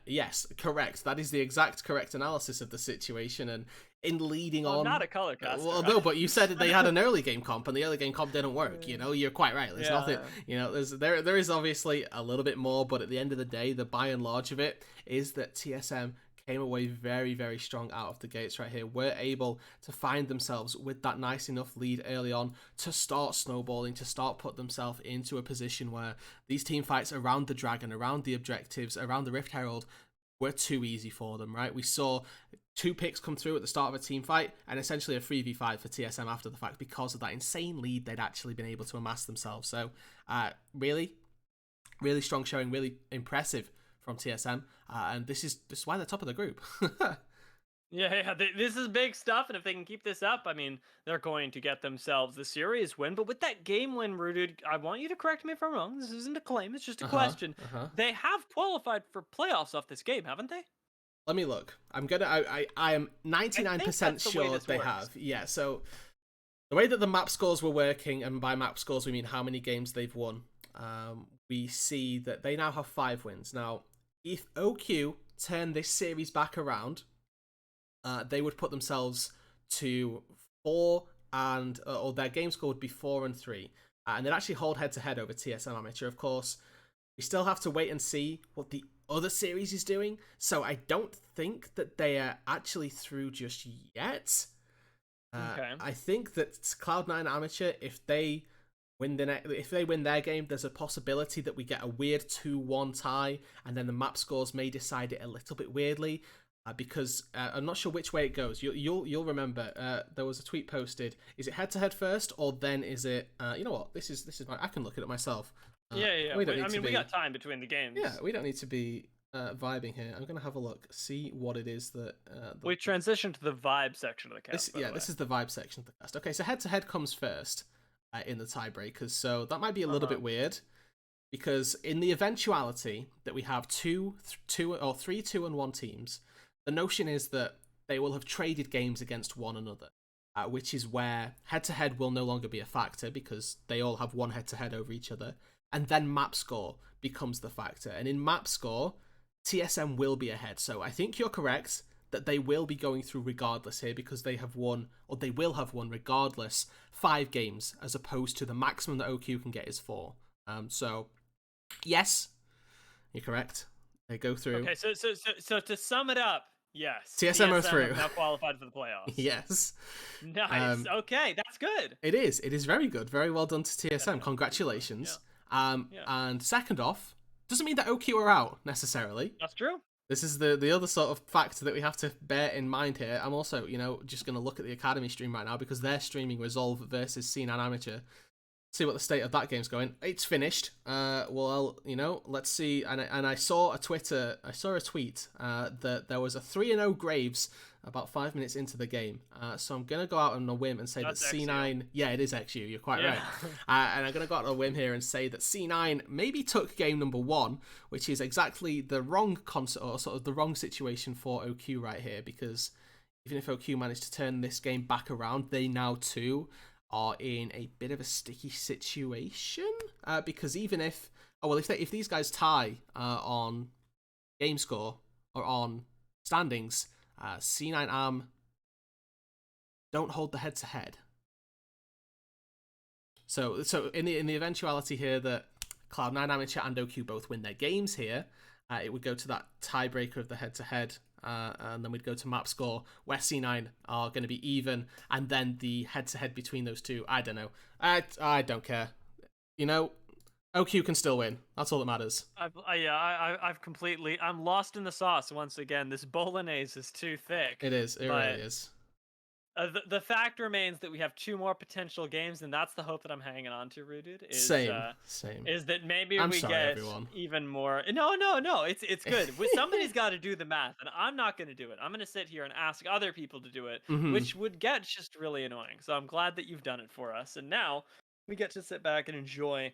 yes, correct. That is the exact correct analysis of the situation, and in leading on... I'm not a color caster. Well, no, but you said that they had an early game comp, and the early game comp didn't work. You know, you're quite right. There's nothing. You know, there is obviously a little bit more, but at the end of the day, the by and large of it is that TSM came away very, very strong out of the gates right here. Were able to find themselves with that nice enough lead early on to start snowballing, to start put themselves into a position where these team fights around the Dragon, around the objectives, around the Rift Herald were too easy for them, right? We saw 2 picks come through at the start of a team fight and essentially a 3v5 for TSM after the fact because of that insane lead they'd actually been able to amass themselves. So really, really strong showing, really impressive from TSM, and this is why they're top of the group. Yeah, this is big stuff, and if they can keep this up, I mean, they're going to get themselves the series win. But with that game win, Rudude, I want you to correct me if I'm wrong. This isn't a claim, it's just a question. They have qualified for playoffs off this game, haven't they? Let me look. I am 99% sure they have. Yeah, so the way that the map scores were working, and by map scores we mean how many games they've won, we see that they now have 5 wins. Now, if OQ turn this series back around, they would put themselves to 4 and or their game score would be 4-3. And they'd actually hold head-to-head over TSM Amateur. Of course, we still have to wait and see what the other series is doing, so I don't think that they are actually through just yet. Okay. I think that Cloud9 Amateur, if they win their game, there's a possibility that we get a weird 2-1 tie, and then the map scores may decide it a little bit weirdly. Because I'm not sure which way it goes. You'll remember there was a tweet posted. Is it head-to-head first, or then is it? You know what? This is I can look it up myself. Yeah. We got time between the games. Yeah, we don't need to be vibing here. I'm gonna have a look, see what it is that we transitioned to the vibe section of the cast. This is the vibe section of the cast. Okay, so head-to-head comes first in the tiebreakers, so that might be a little bit weird. Because in the eventuality that we have 3, 2, and 1 teams, the notion is that they will have traded games against one another, which is where head-to-head will no longer be a factor because they all have one head-to-head over each other. And then map score becomes the factor. And in map score, TSM will be ahead. So I think you're correct that they will be going through regardless here because they have won, or they will have won regardless, 5 games as opposed to the maximum that OQ can get is 4. So, yes, you're correct. They go through. Okay, so to sum it up, yes, TSM are through. Have now qualified for the playoffs. Yes. Nice. Okay, that's good. It is. It is very good. Very well done to TSM. Definitely. Congratulations. Yeah. And second off, doesn't mean that OQ are out necessarily. That's true. This is the other sort of factor that we have to bear in mind here. I'm also, just going to look at the Academy stream right now because they're streaming Resolve versus C9 Amateur. See what the state of that game's going. It's finished. Well, let's see. And I saw a tweet that there was a 3-0 Graves about 5 minutes into the game. So I'm gonna go out on a whim and say That's that C9. XU. Yeah, it is XU. You're quite right. And I'm gonna go out on a whim here and say that C9 maybe took game number 1, which is exactly the wrong or sort of the wrong situation for OQ right here, because even if OQ managed to turn this game back around, they now too are in a bit of a sticky situation, because even if these guys tie on game score or on standings, C9 Am don't hold the head-to-head. So in the eventuality here that Cloud9 Amateur and OQ both win their games here, it would go to that tiebreaker of the head-to-head. And then we'd go to map score, where C9 are going to be even, and then the head-to-head between those two. I don't know. I don't care. OQ can still win. That's all that matters. I'm lost in the sauce once again. This bolognese is too thick. It is. It really is. The fact remains that we have 2 more potential games, and that's the hope that I'm hanging on to, Rooted. Same. Is that maybe I'm we sorry, get everyone. even more? No, it's good. Somebody's got to do the math, and I'm not going to do it. I'm going to sit here and ask other people to do it, which would get just really annoying. So I'm glad that you've done it for us, and now we get to sit back and enjoy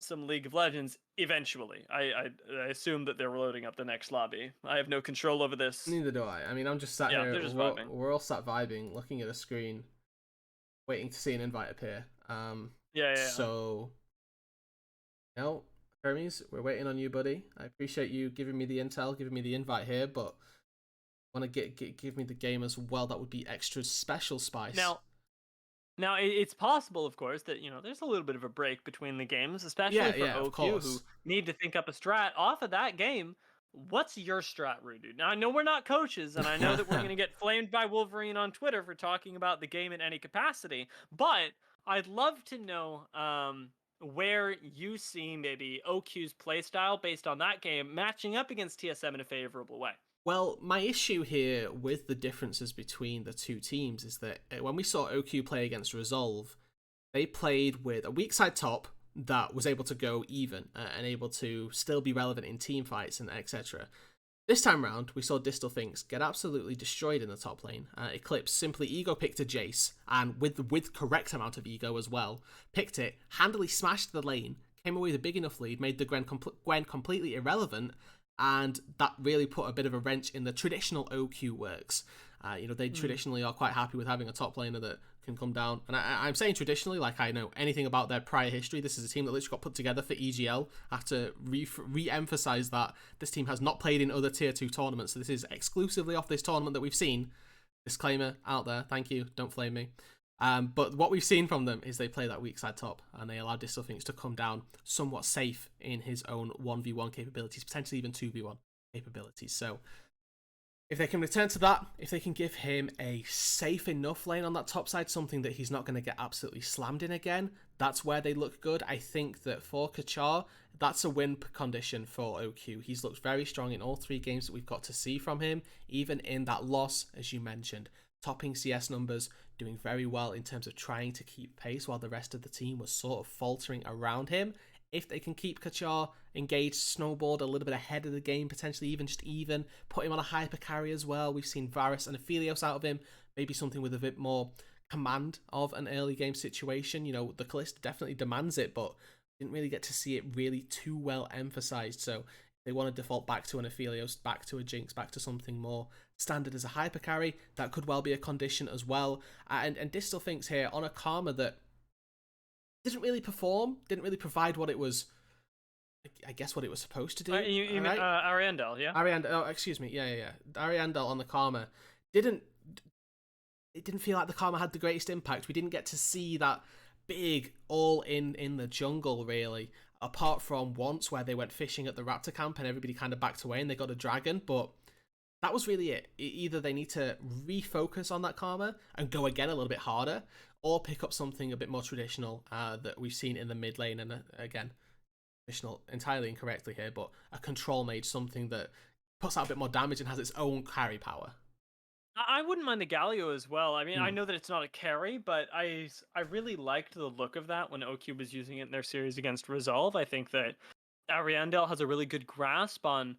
some League of Legends eventually. I assume that they're loading up the next lobby. I have no control over this. Neither do I. I mean, I'm just sat here. They're just vibing. We're all sat vibing, looking at a screen, waiting to see an invite appear. So, Hermes, we're waiting on you, buddy. I appreciate you giving me the intel, giving me the invite here, but want to give me the game as well. That would be extra special spice. Now, it's possible, of course, that, there's a little bit of a break between the games, especially for OQ, who need to think up a strat off of that game. What's your strat, Rudu? Now, I know we're not coaches, and I know that we're going to get flamed by Wolverine on Twitter for talking about the game in any capacity, but I'd love to know where you see maybe OQ's playstyle based on that game matching up against TSM in a favorable way. Well, my issue here with the differences between the two teams is that when we saw OQ play against Resolve, they played with a weak side top that was able to go even and able to still be relevant in team fights and etc. This time round, we saw Distal Finks get absolutely destroyed in the top lane. Eclipse simply ego picked a Jace, and with correct amount of ego as well, picked it, handily smashed the lane, came away with a big enough lead, made the Gwen completely irrelevant, and that really put a bit of a wrench in the traditional OQ works. They traditionally are quite happy with having a top laner that can come down. And I'm saying traditionally, like I know anything about their prior history. This is a team that literally got put together for EGL. I have to re-emphasize that this team has not played in other tier 2 tournaments. So this is exclusively off this tournament that we've seen. Disclaimer out there. Thank you. Don't flame me. But what we've seen from them is they play that weak side top, and they allow Distelfinks to come down somewhat safe in his own 1v1 capabilities, potentially even 2v1 capabilities. So if they can return to that, if they can give him a safe enough lane on that top side, something that he's not going to get absolutely slammed in again, that's where they look good. I think that for Kachar, that's a win condition for OQ. He's looked very strong in all 3 games that we've got to see from him, even in that loss, as you mentioned. Topping CS numbers, doing very well in terms of trying to keep pace while the rest of the team was sort of faltering around him. If they can keep Kachar engaged, snowboard a little bit ahead of the game, potentially even just even, put him on a hyper carry as well. We've seen Varus and Aphelios out of him, maybe something with a bit more command of an early game situation. You know, the Kalista definitely demands it, but didn't really get to see it really too well emphasized. So they want to default back to an Aphelios, back to a Jinx, back to something more standard as a hyper carry. That could well be a condition as well. And Distal thinks here on a Karma that didn't really perform, didn't really provide what it was, I guess, what it was supposed to do. You mean Ariandel, yeah? Ariandel, oh, excuse me, yeah. Ariandel on the Karma didn't. It didn't feel like the Karma had the greatest impact. We didn't get to see that big all in the jungle really, apart from once where they went fishing at the Raptor camp and everybody kind of backed away and they got a dragon, but that was really it. Either they need to refocus on that Karma and go again a little bit harder, or pick up something a bit more traditional that we've seen in the mid lane. And again, traditional entirely incorrectly here, but a control mage, something that puts out a bit more damage and has its own carry power. I wouldn't mind the Galio as well. I mean, I know that it's not a carry, but I really liked the look of that when OQ was using it in their series against Resolve. I think that Ariandel has a really good grasp on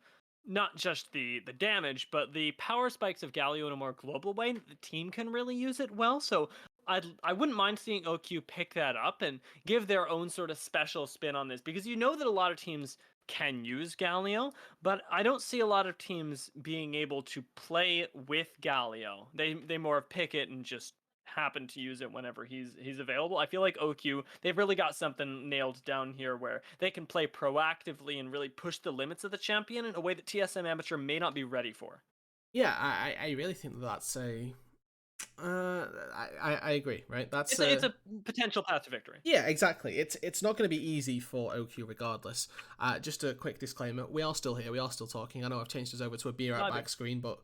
not just the damage, but the power spikes of Galio in a more global way. The team can really use it well, so I wouldn't mind seeing OQ pick that up and give their own sort of special spin on this, because you know that a lot of teams can use Galio, but I don't see a lot of teams being able to play with Galio. They more pick it and just happen to use it whenever he's available. I feel like OQ, they've really got something nailed down here where they can play proactively and really push the limits of the champion in a way that TSM Amateur may not be ready for. Yeah, I really think that that's a. I agree, right? That's It's a potential path to victory. Yeah, exactly. It's not going to be easy for OQ regardless. Just a quick disclaimer: we are still here, we are still talking. I know I've changed us over to a be right back screen, but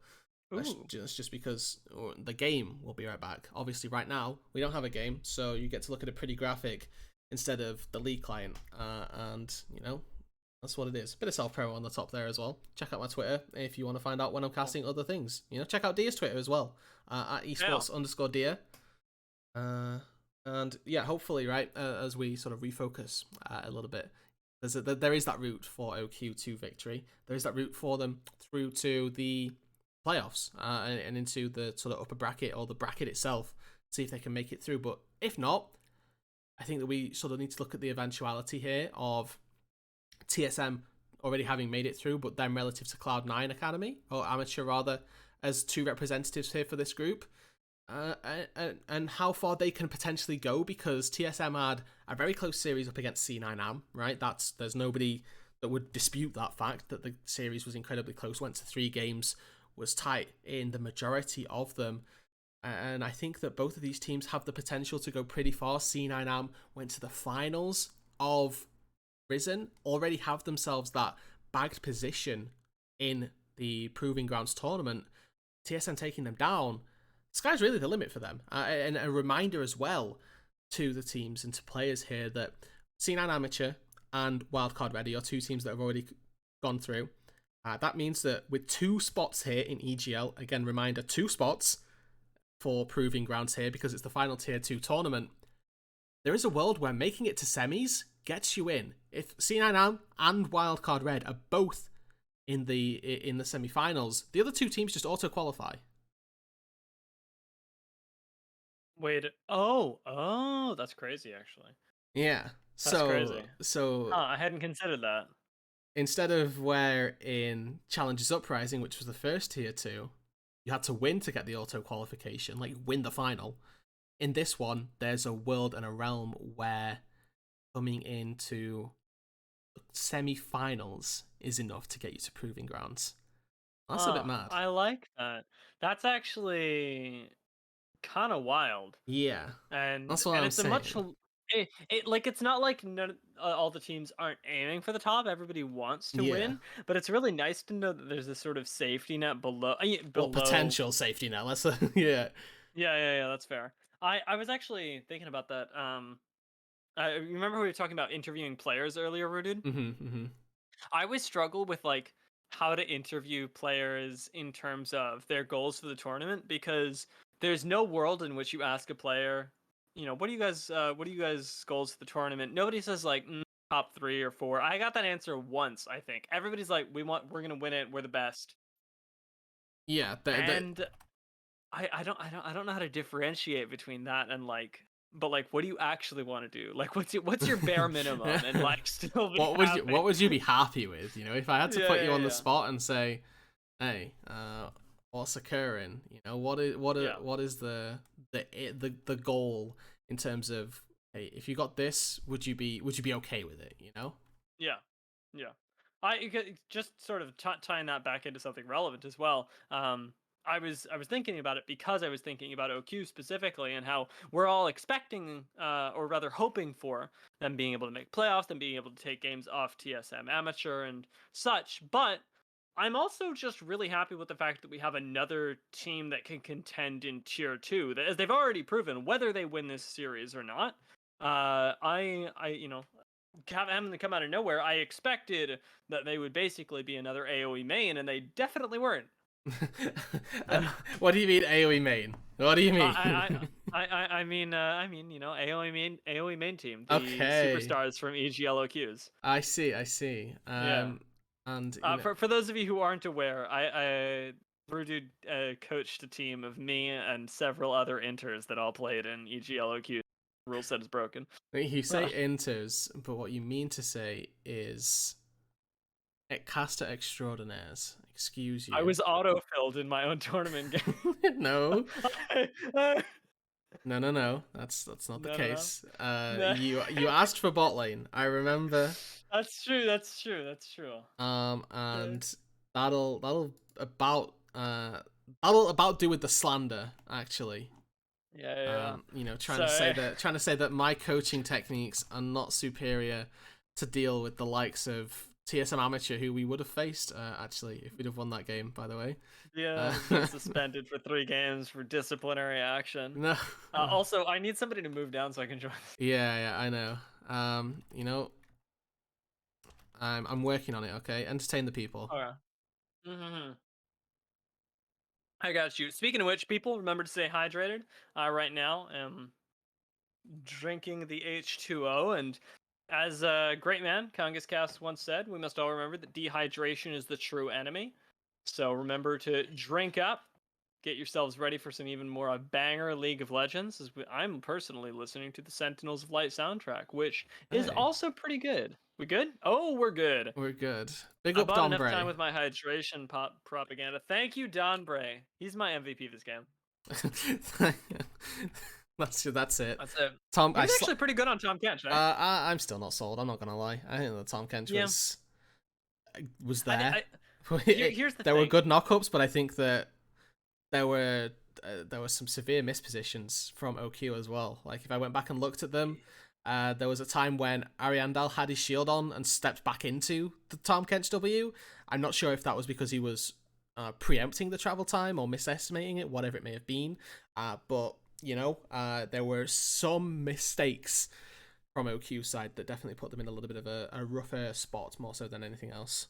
that's just because the game will be right back. Obviously, right now we don't have a game, so you get to look at a pretty graphic instead of the League client, and you know. That's what it is. Bit of self-promo on the top there as well. Check out my Twitter if you want to find out when I'm casting other things. You know, check out Dia's Twitter as well, at esports_Dia. And yeah, hopefully, right, as we sort of refocus a little bit, there is that route for OQ to victory. There is that route for them through to the playoffs and into the sort of upper bracket or the bracket itself. See if they can make it through. But if not, I think that we sort of need to look at the eventuality here of TSM already having made it through, but then relative to Cloud9 Academy, or Amateur rather, as 2 representatives here for this group, and how far they can potentially go, because TSM had a very close series up against C9am, right? There's nobody that would dispute that fact, that the series was incredibly close, went to 3 games, was tight in the majority of them. And I think that both of these teams have the potential to go pretty far. C9am went to the finals of Risen, already have themselves that bagged position in the Proving Grounds tournament. TSM taking them down, sky's really the limit for them. And a reminder as well to the teams and to players here that C9 Amateur and Wildcard Ready are 2 teams that have already gone through. That means that with 2 spots here in EGL, again, reminder, 2 spots for Proving Grounds here because it's the final Tier 2 tournament, there is a world where making it to semis gets you in. If C9am and Wildcard Red are both in the semi-finals, the other 2 teams just auto-qualify. Wait, oh, that's crazy, actually. Yeah. That's crazy. So I hadn't considered that. Instead of where in Challenges Uprising, which was the first Tier 2, you had to win to get the auto-qualification, like win the final. In this one, there's a world and a realm where coming into semi-finals is enough to get you to Proving Grounds. That's a bit mad. I like that. That's actually kind of wild. Yeah, and that's what and I'm it's a much saying. like it's not like all the teams aren't aiming for the top. Everybody wants to Yeah. win, but it's really nice to know that there's this sort of safety net below Well, below. potential safety net. Let's yeah. Yeah, that's fair. I was actually thinking about that. Remember we were talking about interviewing players earlier, Rooted? Mm-hmm. I always struggle with like how to interview players in terms of their goals for the tournament, because there's no world in which you ask a player, what do you guys goals for the tournament? Nobody says like top 3 or 4. I got that answer once, I think. Everybody's like, we're going to win it. We're the best. Yeah, And I don't know how to differentiate between that and like, but like, what do you actually want to do? Like, what's your bare minimum and like still be what happy? would you be happy with? If I had to put you on the Yeah. spot and say, hey, what's occurring? Yeah. what is the goal in terms of, hey, if you got this, would you be okay with it? Yeah, yeah. Just sort of tying that back into something relevant as well. I was thinking about it because I was thinking about OQ specifically and how we're all expecting, or rather hoping for them being able to make playoffs, them being able to take games off TSM Amateur and such. But I'm also just really happy with the fact that we have another team that can contend in Tier 2, as they've already proven, whether they win this series or not. Having to come out of nowhere, I expected that they would basically be another AoE main, and they definitely weren't. What do you mean AoE main? What do you mean? AoE main team, the Okay, superstars from EGL OQs. I see. Yeah. And For those of you who aren't aware, I Rudu coached a team of me and several other inters that all played in EGL OQ. Rule set is broken. you say inters, but what you mean to say is caster extraordinaires. Excuse I you. was auto-filled in my own tournament game. No, no, no. That's not the no. case. No. You asked for bot lane. I remember. That's true. That's true. That's true. Uh, And about that'll about do with the slander, actually. yeah. Trying So to say that my coaching techniques are not superior to deal with the likes of TSM Amateur, who we would have faced, actually, if we'd have won that game, by the way. yeah, has been suspended for 3 games for disciplinary action. No. Also, I need somebody to move down so I can join. Yeah, I know. I'm working on it, okay? Entertain the people. Okay. Mm-hmm. I got you. Speaking of which, people, remember to stay hydrated. Right now, drinking the H2O, and as a great man, Kangas Cast once said, we must all remember that dehydration is the true enemy. So remember to drink up, get yourselves ready for some even more a banger League of Legends. I'm personally listening to the Sentinels of Light soundtrack, which is Hey, also pretty good. We good? Oh, we're good. we're good. Big I up bought enough time Dombre. with my hydration propaganda. Thank you, Don Bray. He's my MVP this game. That's it. That's it. Tom, He was actually pretty good on Tom Kench, right? I'm still not sold. I'm not gonna lie. I think that Tom Kench Yeah. was there. Here's the There were thing. good knockups, but I think that there were some severe mispositions from OQ as well. Like if I went back and looked at them, there was a time when Ariandel had his shield on and stepped back into the Tom Kench W. I'm not sure if that was because he was preempting the travel time or misestimating it, whatever it may have been. But there were some mistakes from OQ side that definitely put them in a little bit of a rougher spot, more so than anything else.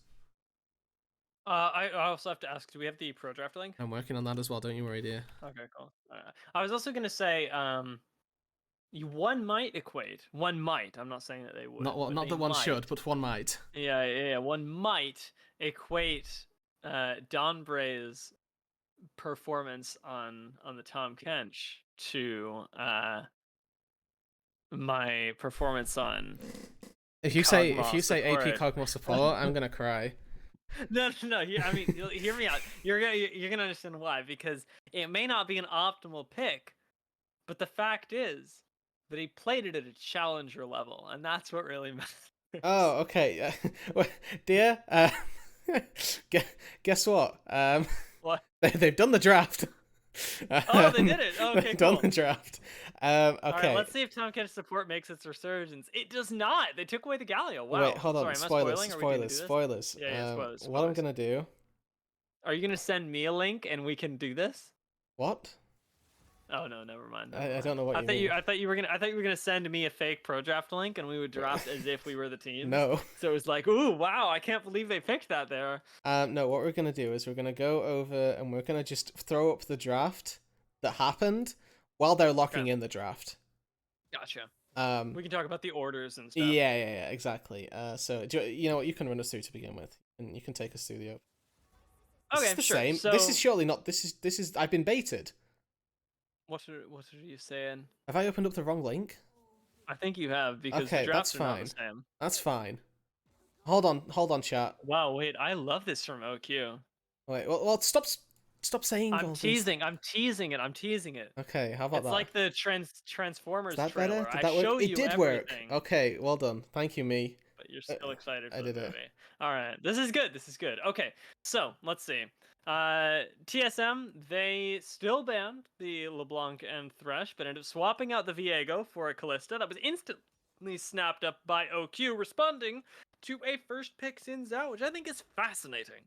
I also have to ask, do we have the pro draft link? I'm working on that as well. Don't you worry, dear. Okay, cool. I was also gonna say, one might equate. One might. I'm not saying that they would. But Not they that one might. should, but one might. Yeah. One might equate Don Bray's performance on the Tom Kench to my performance on If you Cogmoss say AP support. Cogmo support, I'm gonna cry. No. I mean, hear me out. You're gonna understand why, because it may not be an optimal pick, but the fact is that he played it at a challenger level, and that's what really matters. Oh, okay. Dear, guess what? What? They've done the draft. Oh, they did it. Oh, okay, Done cool. the draft. All right, Okay. let's see if Tomcat support makes its resurgence. It does not. They took away the Galio. Wait, Wow. hold on. Sorry, am I Spoilers, spoiling? Are we gonna spoilers, do this? spoilers. Yeah, spoilers, What I'm spoilers. gonna do? Are you gonna send me a link and we can do this? What? Oh no, never mind, never I mind. don't know what you mean. I thought you were gonna send me a fake pro draft link and we would draft as if we were the teams. No. So it was like, ooh, wow, I can't believe they picked that there. No, what we're gonna do is we're gonna go over and we're gonna just throw up the draft that happened while they're locking in the draft. Gotcha. We can talk about the orders and stuff. Yeah, exactly. So you know what? You can run us through to begin with, and you can take us through the. Okay, the sure. same. So This is surely not. This is. I've been baited. what are you saying? Have I opened up the wrong link? I think you have because Okay, the drafts that's are not fine. the same. That's fine. Hold on, chat. Wow, wait, I love this from OQ. Wait, well, stop saying. I'm teasing it. Okay, how about It's that? like the Transformers Is that trailer. better? Did that I show work? you It did everything, work. Okay, well done. Thank you, me. but you're still excited I for the did it. movie. All right, this is good. This is good. Okay, so let's see. TSM, they still banned the LeBlanc and Thresh, but ended up swapping out the Viego for a Callista that was instantly snapped up by OQ, responding to a first pick Sin Zhao, which I think is fascinating.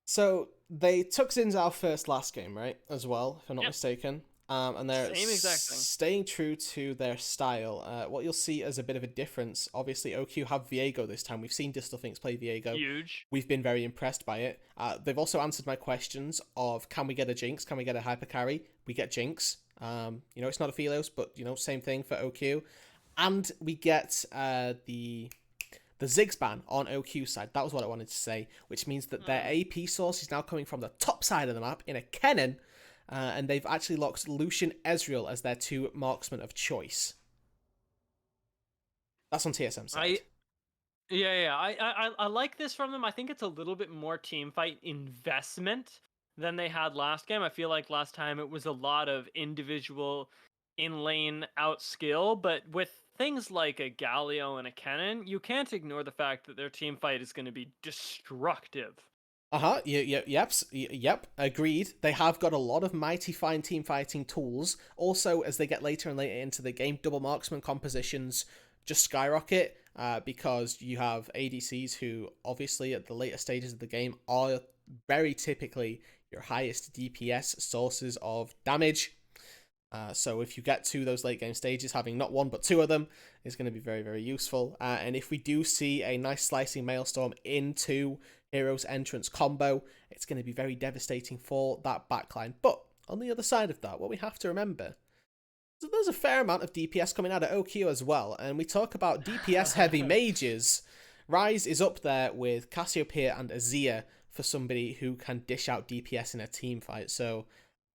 So they took Xin Zhao first last game, right? As well, if I'm not mistaken. And they're Same exact thing. staying true to their style. What you'll see as a bit of a difference, obviously, OQ have Viego this time. We've seen Distal Finks play Viego. Huge. We've been very impressed by it. They've also answered my questions of, can we get a Jinx? Can we get a Hyper Carry? We get Jinx. It's not a Philos, but, same thing for OQ. And we get the Ziggs ban on OQ side. That was what I wanted to say, which means that their AP source is now coming from the top side of the map in a Kennen, and they've actually locked Lucian Ezreal as their two marksmen of choice. That's on TSM side. I like this from them. I think it's a little bit more team fight investment than they had last game. I feel like last time it was a lot of individual in-lane outskill, but with things like a Galio and a Kennen, you can't ignore the fact that their team fight is going to be destructive. Yep, agreed. They have got a lot of mighty fine team fighting tools. Also, as they get later and later into the game, double marksman compositions just skyrocket because you have ADCs who, obviously, at the later stages of the game, are very typically your highest DPS sources of damage. So if you get to those late game stages, having not one but two of them is going to be very, very useful. And if we do see a nice slicing Maelstrom into Hero's Entrance combo, it's going to be very devastating for that backline. But on the other side of that, what we have to remember is that there's a fair amount of DPS coming out of OQ as well. And we talk about DPS heavy mages. Ryze is up there with Cassiopeia and Azir for somebody who can dish out DPS in a team fight. So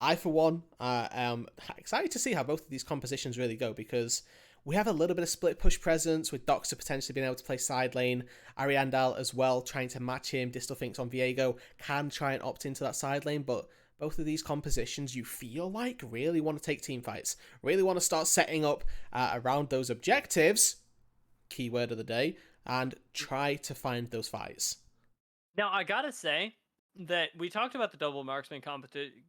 I, for one, am excited to see how both of these compositions really go, because we have a little bit of split push presence with Doxer potentially being able to play side lane, Ariandel as well trying to match him, Distal Finks on Viego can try and opt into that side lane, but both of these compositions you feel like really want to take team fights, really want to start setting up around those objectives, keyword of the day, and try to find those fights. Now, I gotta say that we talked about the double marksman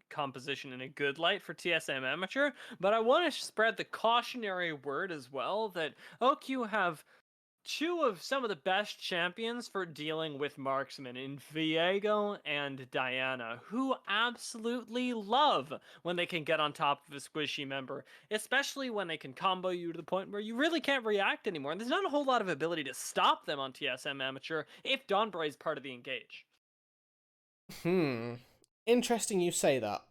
composition in a good light for TSM Amateur, but I want to spread the cautionary word as well that OQ have two of some of the best champions for dealing with marksmen in Viego and Diana, who absolutely love when they can get on top of a squishy member, especially when they can combo you to the point where you really can't react anymore. And there's not a whole lot of ability to stop them on TSM Amateur if Donbray is part of the engage. Interesting you say that.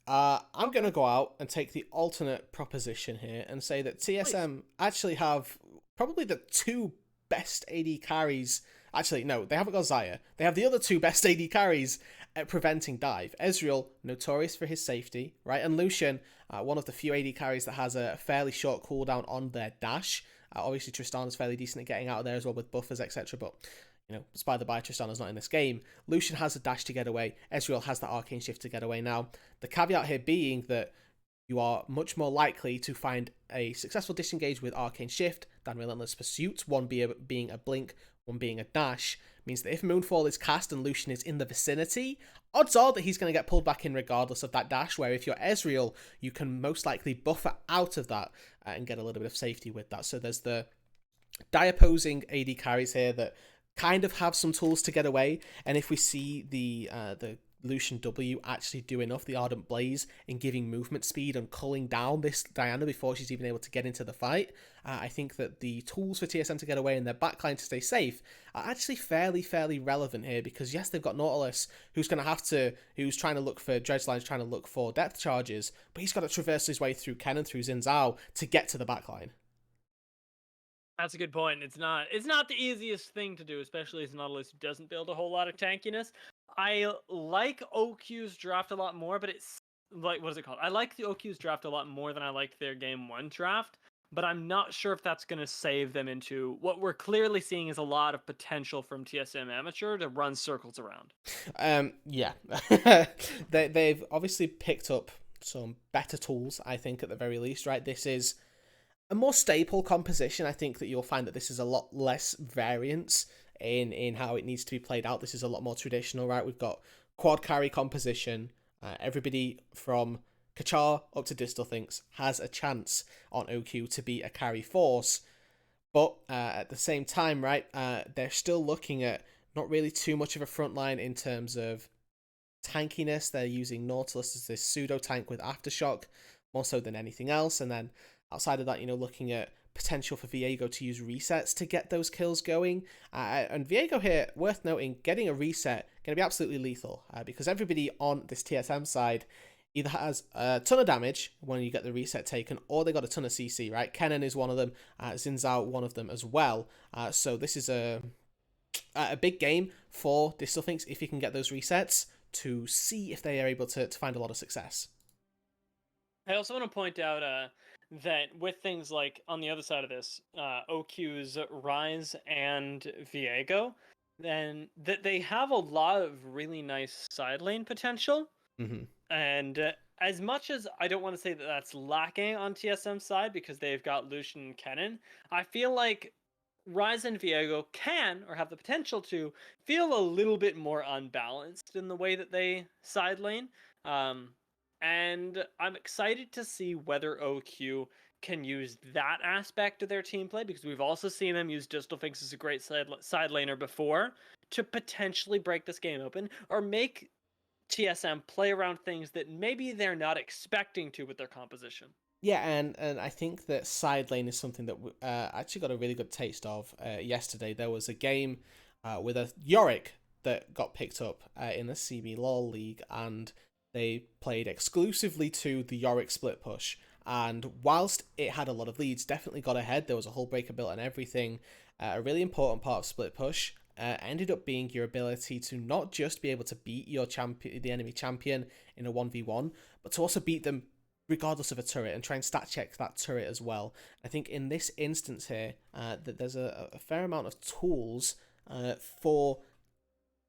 I'm going to go out and take the alternate proposition here and say that TSM actually have probably the two best AD carries. Actually, no, they haven't got Xayah. They have the other two best AD carries at preventing dive. Ezreal, notorious for his safety, right? And Lucian, one of the few AD carries that has a fairly short cooldown on their dash. Obviously, Tristana's fairly decent at getting out of there as well with buffers, etc. But by the by, Tristana's not in this game. Lucian has a dash to get away. Ezreal has the arcane shift to get away now. The caveat here being that you are much more likely to find a successful disengage with arcane shift than relentless pursuit, one being a blink, one being a dash, means that if Moonfall is cast and Lucian is in the vicinity, odds are that he's going to get pulled back in regardless of that dash, where if you're Ezreal, you can most likely buffer out of that and get a little bit of safety with that. So there's the opposing AD carries here that kind of have some tools to get away, and if we see the Lucian W actually do enough, the Ardent Blaze, in giving movement speed and culling down this Diana before she's even able to get into the fight, I think that the tools for TSM to get away and their backline to stay safe are actually fairly relevant here, because yes, they've got Nautilus, who's trying to look for dredgelines, trying to look for depth charges, but he's got to traverse his way through Ken and through Xin Zhao to get to the backline. That's a good point. It's not the easiest thing to do, especially as Nautilus doesn't build a whole lot of tankiness. I like OQ's draft a lot more, but it's like, what is it called? I like the OQ's draft a lot more than I liked their game 1 draft, but I'm not sure if that's going to save them into what we're clearly seeing is a lot of potential from TSM Amateur to run circles around. Yeah. They've obviously picked up some better tools, I think, at the very least, right? This is a more staple composition. I think that you'll find that this is a lot less variance in how it needs to be played out. This is a lot more traditional, right? We've got quad carry composition. Everybody from Kachar up to Distal thinks has a chance on OQ to be a carry force. But at the same time, right, they're still looking at not really too much of a front line in terms of tankiness. They're using Nautilus as this pseudo tank with Aftershock more so than anything else. And then outside of that, looking at potential for Viego to use resets to get those kills going. And Viego here, worth noting, getting a reset going to be absolutely lethal, because everybody on this TSM side either has a ton of damage when you get the reset taken, or they got a ton of CC, right? Kennen is one of them, Xin Zhao one of them as well. So this is a big game for Distal Thinks if you can get those resets to see if they are able to find a lot of success. I also want to point out that with things like on the other side of this, OQ's Rise and Viego, then that they have a lot of really nice side lane potential. Mm-hmm. And as much as I don't want to say that that's lacking on TSM's side because they've got Lucian and Kennen, I feel like Rise and Viego can, or have the potential to, feel a little bit more unbalanced in the way that they side lane. And I'm excited to see whether OQ can use that aspect of their team play, because we've also seen them use Distal Finks as a great side laner before to potentially break this game open, or make TSM play around things that maybe they're not expecting to with their composition. Yeah, and I think that side lane is something that actually got a really good taste of yesterday. There was a game with a Yorick that got picked up in the CB LoL League, and they played exclusively to the Yorick split push. And whilst it had a lot of leads, definitely got ahead. There was a whole breaker built and everything. A really important part of split push ended up being your ability to not just be able to beat your champion, the enemy champion, in a 1v1, but to also beat them regardless of a turret, and try and stat check that turret as well. I think in this instance here, that there's a fair amount of tools for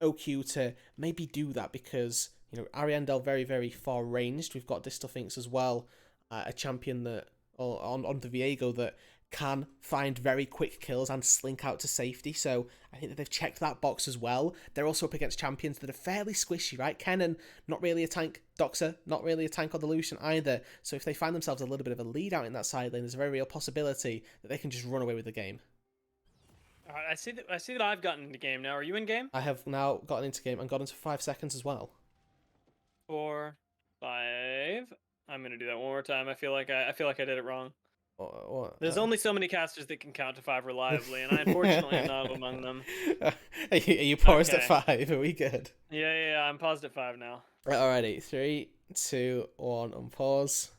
OQ to maybe do that, because Ariandel very far ranged. We've got Distal Finks as well, a champion that on the Viego that can find very quick kills and slink out to safety. So I think that they've checked that box as well. They're also up against champions that are fairly squishy, right? Kennen, not really a tank. Doxer, not really a tank on the Lucian either. So if they find themselves a little bit of a lead out in that side lane, there's a very real possibility that they can just run away with the game. All right, I see that I've gotten into game now. Are you in game? I have now gotten into game and got into 5 seconds as well. 4, 5. I'm gonna do that one more time. I feel like I did it wrong. What? There's only so many casters that can count to 5 reliably, and I unfortunately am not among them. Are you paused Okay. at 5? Are we good? Yeah, I'm paused at 5 now. Alrighty, 3, 2, 1, and pause.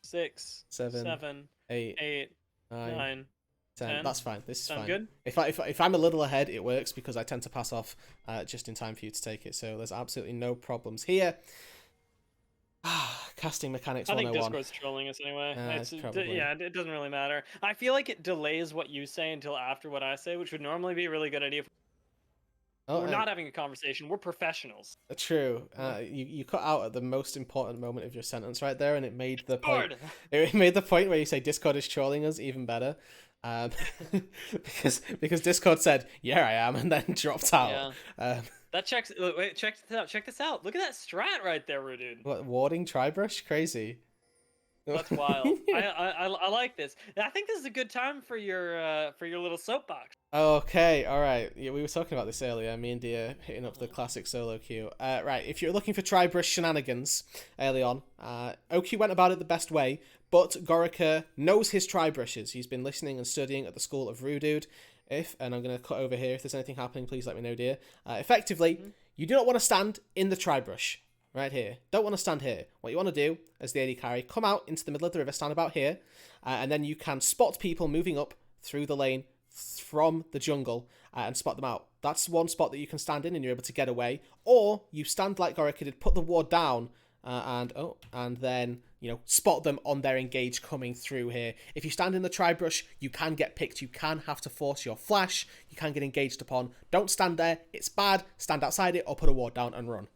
6, 7, 8, 8, 9, 9, 10. 10. That's fine. This is Sound fine. good? If I'm a little ahead, it works because I tend to pass off just in time for you to take it. So there's absolutely no problems here. Casting mechanics I think 101. Discord's trolling us anyway. Probably. Yeah, it doesn't really matter. I feel like it delays what you say until after what I say, which would normally be a really good idea. We're not having a conversation. We're professionals. True. You cut out at the most important moment of your sentence right there, and it made the point. Discord! It made the point where you say Discord is trolling us even better. Um, because Discord said, "Yeah, I am," and then dropped out. Yeah. That checks. Wait, check this out. Check this out. Look at that strat right there, dude. What, warding Tribrush? Crazy. That's wild. I like this. I think this is a good time for your little soapbox. Okay, all right. Yeah, we were talking about this earlier. Me and Dia hitting up the classic solo queue. Right, if you're looking for Tribrush shenanigans early on, OQ went about it the best way, but Gorica knows his Tribrushes. He's been listening and studying at the school of Rudude. And I'm going to cut over here, if there's anything happening, please let me know, dear. Effectively, you do not want to stand in the Tribrush. Right here. Don't want to stand here. What you want to do, as the AD carry, come out into the middle of the river, stand about here, and then you can spot people moving up through the lane from the jungle and spot them out. That's one spot that you can stand in and you're able to get away. Or you stand like Gorica did, put the ward down, and then, you know, spot them on their engage coming through here. If you stand in the Tribrush, you can get picked. You can have to force your flash. You can get engaged upon. Don't stand there. It's bad. Stand outside it or put a ward down and run.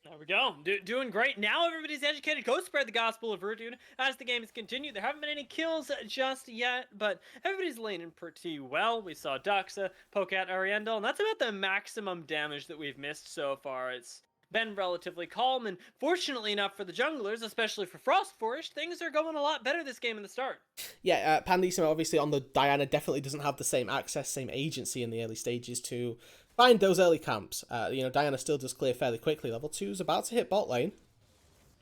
There we go. Doing great. Now everybody's educated. Go spread the gospel of Rudude as the game has continued. There haven't been any kills just yet, but everybody's laning pretty well. We saw Duxa poke at Ariendel, and that's about the maximum damage that we've missed so far. It's been relatively calm, and fortunately enough for the junglers, especially for Frostforge, things are going a lot better this game in the start. Yeah, Pandissimo obviously on the Diana definitely doesn't have the same access, same agency in the early stages to find those early camps. You know, Diana still does clear fairly quickly. Level 2's about to hit bot lane.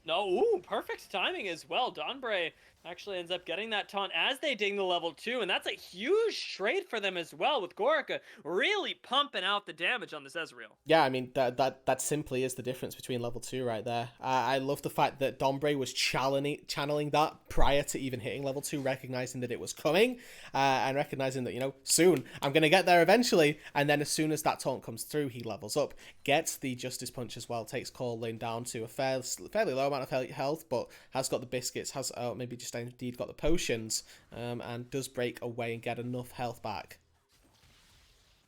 No, ooh, perfect timing as well. Donbray actually ends up getting that taunt as they ding the level 2, and that's a huge trade for them as well, with Gorica really pumping out the damage on this Ezreal. Yeah, I mean, that simply is the difference between level 2 right there. I love the fact that Donbray was channeling that prior to even hitting level 2, recognizing that it was coming, and recognizing that, you know, soon, I'm going to get there eventually, and then as soon as that taunt comes through, he levels up, gets the Justice Punch as well, takes Core Lane down to a fairly low amount of health, but has got the biscuits, has maybe just indeed got the potions, and does break away and get enough health back.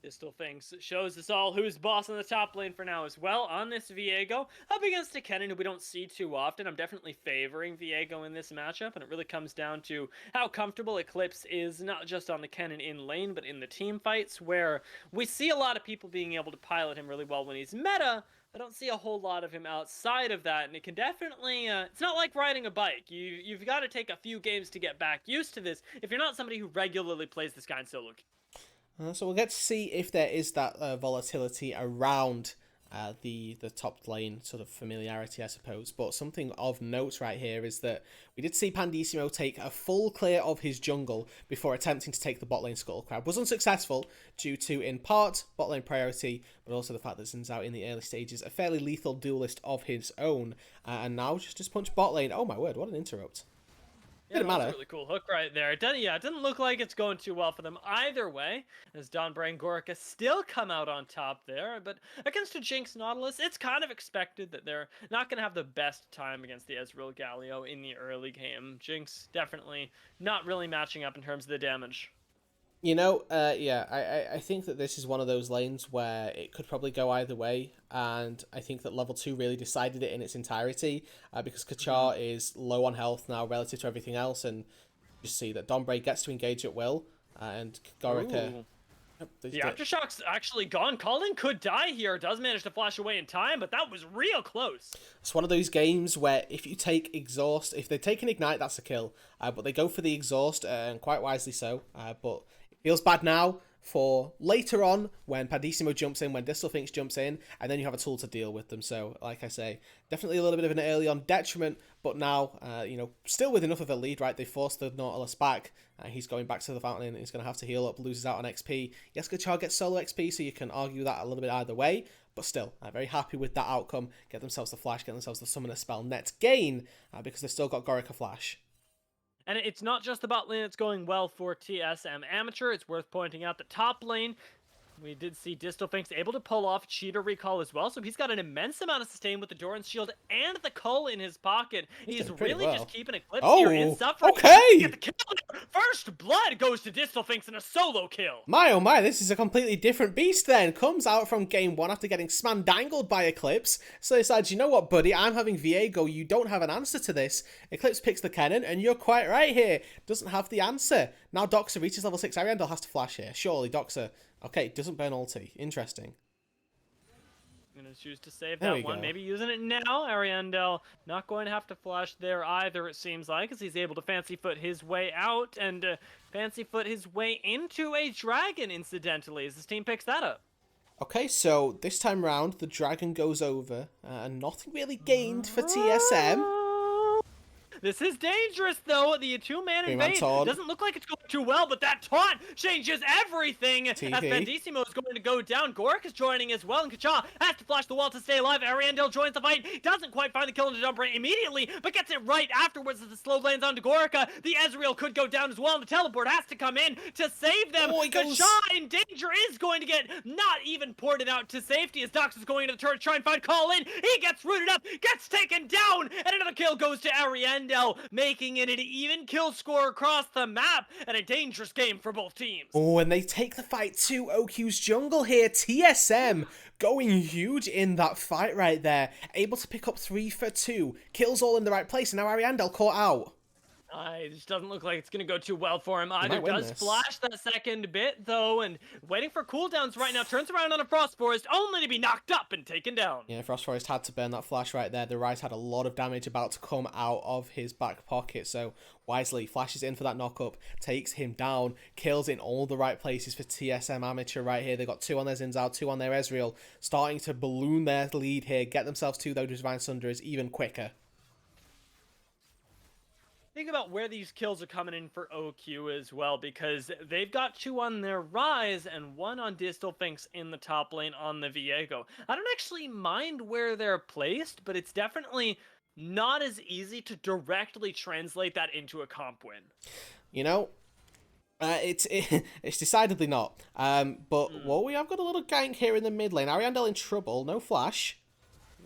Distal Things shows us all who's boss in the top lane for now as well on this Viego. Up against a Kennen who we don't see too often. I'm definitely favoring Viego in this matchup, and it really comes down to how comfortable Eclipse is, not just on the Kennen in lane, but in the team fights, where we see a lot of people being able to pilot him really well when he's meta. I don't see a whole lot of him outside of that, and it can definitely, it's not like riding a bike. You've got to take a few games to get back used to this if you're not somebody who regularly plays this guy in solo queue. So we'll get to see if there is that volatility around the top lane sort of familiarity, I suppose. But something of note right here is that we did see Pandissimo take a full clear of his jungle before attempting to take the bot lane Skullcrab. Was unsuccessful due to, in part, bot lane priority, but also the fact that Zin's out in the early stages, a fairly lethal duelist of his own. And now just punch bot lane. Oh my word, what an interrupt. Yeah, Didn't matter. That's a really cool hook right there. It didn't look like it's going too well for them either way, as Donbray and Gorica still come out on top there. But against a Jinx Nautilus, it's kind of expected that they're not going to have the best time against the Ezreal Galio in the early game. Jinx definitely not really matching up in terms of the damage. You know, yeah, I think that this is one of those lanes where it could probably go either way, and I think that level 2 really decided it in its entirety, because Kachar is low on health now relative to everything else, and you see that Donbray gets to engage at will, and Gorica... The Aftershock's actually gone. Colin could die here, does manage to flash away in time, but that was real close. It's one of those games where if you take Exhaust, if they take an Ignite, that's a kill, but they go for the Exhaust, and quite wisely so, but... Feels bad now for later on when Pandissimo jumps in, when Distal Finks jumps in, and then you have a tool to deal with them. So, like I say, definitely a little bit of an early on detriment, but now, you know, still with enough of a lead, right? They forced the Nautilus back. He's going back to the fountain and he's going to have to heal up, loses out on XP. Yes, Gachar gets solo XP, so you can argue that a little bit either way, but still, very happy with that outcome. Get themselves the flash, get themselves the Summoner spell net gain, because they've still got Gorica flash. And it's not just the bot lane that's going well for TSM Amateur. It's worth pointing out the top lane, We did see Distelfinks able to pull off Cheater Recall as well, so he's got an immense amount of sustain with the Doran's Shield and the Cull in his pocket. He's doing pretty really well. just keeping Eclipse here in Oh, suffering. okay! Get the kill. First blood goes to Distelfinks in a solo kill. My oh my, this is a completely different beast then. Comes out from game 1 after getting smandangled by Eclipse. So decides, you know what, buddy, I'm having Viego. You don't have an answer to this. Eclipse picks the cannon, and you're quite right here. Doesn't have the answer. Now Doxa reaches level 6. Ariandel has to flash here. Surely, Doxa. Okay, doesn't burn ulti. Interesting. I'm going to choose to save There that we one. go. Maybe using it now. Ariandel not going to have to flash there either, it seems like, as he's able to fancy foot his way out and fancy foot his way into a dragon, incidentally, as his team picks that up. Okay, so this time round, the dragon goes over, and nothing really gained for TSM. This is dangerous, though. The two-man invade doesn't look like it's going too well, but that taunt changes everything. TP. As Bandissimo is going to go down, Gork is joining as well, and Kacha has to flash the wall to stay alive. Ariandel joins the fight, doesn't quite find the kill into Dumbre immediately, but gets it right afterwards as the slow lands onto Gorka. The Ezreal could go down as well, and the teleport has to come in to save them. Kacha in danger is going to get not even ported out to safety as Dox is going into the turret to try and find Call in. He gets rooted up, gets taken down, and another kill goes to Ariandel, making it an even kill score across the map and a dangerous game for both teams. Oh, and they take the fight to OQ's jungle here. TSM going huge in that fight right there. Able to pick up 3 for 2. Kills all in the right place, and now Ariandel caught out. It just doesn't look like it's going to go too well for him either. Does this. flash that second bit, though, and waiting for cooldowns right now. Turns around on a Frost Forest, only to be knocked up and taken down. Yeah, Frost Forest had to burn that flash right there. The Rise had a lot of damage about to come out of his back pocket, so wisely flashes in for that knock-up, takes him down, kills in all the right places for TSM Amateur right here. They got 2 on their Zinzao, 2 on their Ezreal, starting to balloon their lead here, get themselves to those Divine Sunderers even quicker. Think about where these kills are coming in for OQ as well, because they've got 2 on their Rise and 1 on Distelfinks in the top lane on the Viego. I don't actually mind where they're placed, but it's definitely not as easy to directly translate that into a comp win. You know, it's decidedly not. But well, we have got a little gank here in the mid lane. Ariandel in trouble, no flash.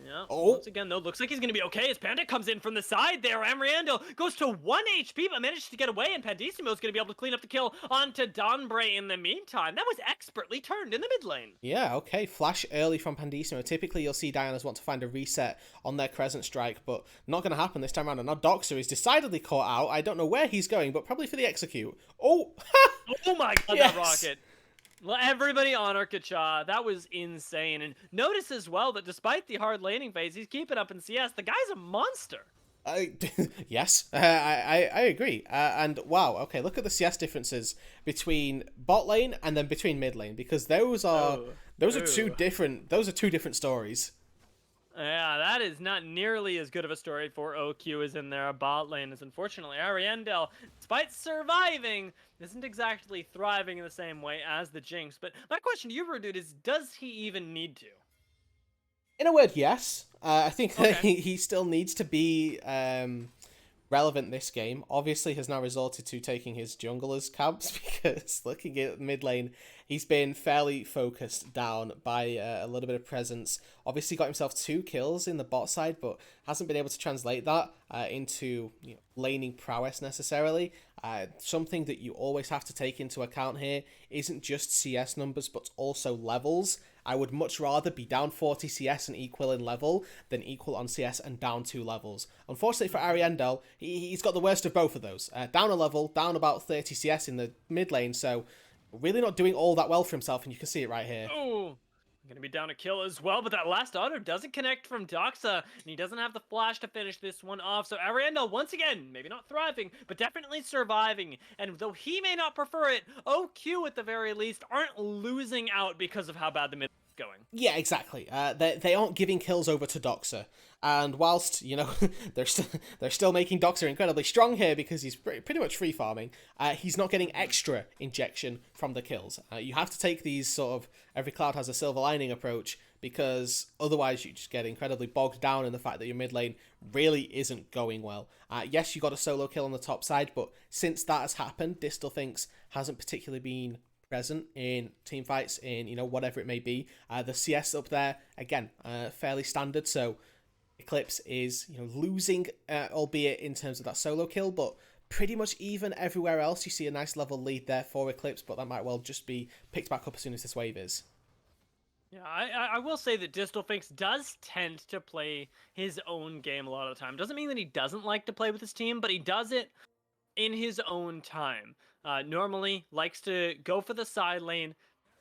Yeah, oh. Once again, though, looks like he's going to be okay as Panda comes in from the side there. Ariandel goes to 1 HP, but manages to get away, and Pandissimo is going to be able to clean up the kill onto Donbray in the meantime. That was expertly turned in the mid lane. Yeah, okay. Flash early from Pandissimo. Typically, you'll see Dianas want to find a reset on their Crescent Strike, but not going to happen this time around. And now Doxa is decidedly caught out. I don't know where he's going, but probably for the execute. Oh! Oh my god, yes. That rocket. Well, everybody on Arkacha, that was insane. And notice as well that despite the hard laning phase, he's keeping up in CS. The guy's a monster. Yes, I agree. And wow, okay, look at the CS differences between bot lane and then between mid lane, because those are two different stories. Yeah, that is not nearly as good of a story for OQ as in their bot lane, as unfortunately Ariandel, despite surviving, isn't exactly thriving in the same way as the Jinx. But my question to you, Rudude, is does he even need to? In a word, yes. I think that he still needs to be relevant this game. Obviously has now resorted to taking his junglers camps, because looking at mid lane, he's been fairly focused down by a little bit of presence. Obviously got himself 2 kills in the bot side, but hasn't been able to translate that into laning prowess necessarily. Something that you always have to take into account here isn't just CS numbers, but also levels. I would much rather be down 40 CS and equal in level than equal on CS and down 2 levels. Unfortunately for Ariandel, he's got the worst of both of those. Down a level, down about 30 CS in the mid lane, so really not doing all that well for himself, and you can see it right here. Oh, gonna be down a kill as well, but that last auto doesn't connect from Doxa, and he doesn't have the flash to finish this one off. So Ariandel, once again, maybe not thriving, but definitely surviving. And though he may not prefer it, OQ at the very least aren't losing out because of how bad the mid is going. Yeah, exactly. They aren't giving kills over to Doxa. And whilst, they're still making Doxa incredibly strong here because he's pretty much free farming, he's not getting extra injection from the kills. You have to take these sort of every cloud has a silver lining approach, because otherwise you just get incredibly bogged down in the fact that your mid lane really isn't going well. Yes, you got a solo kill on the top side, but since that has happened, Distelfinks hasn't particularly been present in team fights, in, you know, whatever it may be. The CS up there, again, fairly standard, so Eclipse is, you know, losing, albeit in terms of that solo kill, but pretty much even everywhere else. You see a nice level lead there for Eclipse, but that might well just be picked back up as soon as this wave is. Yeah, I will say that Distelfinks does tend to play his own game a lot of the time. Doesn't mean that he doesn't like to play with his team, but he does it in his own time. Normally likes to go for the side lane,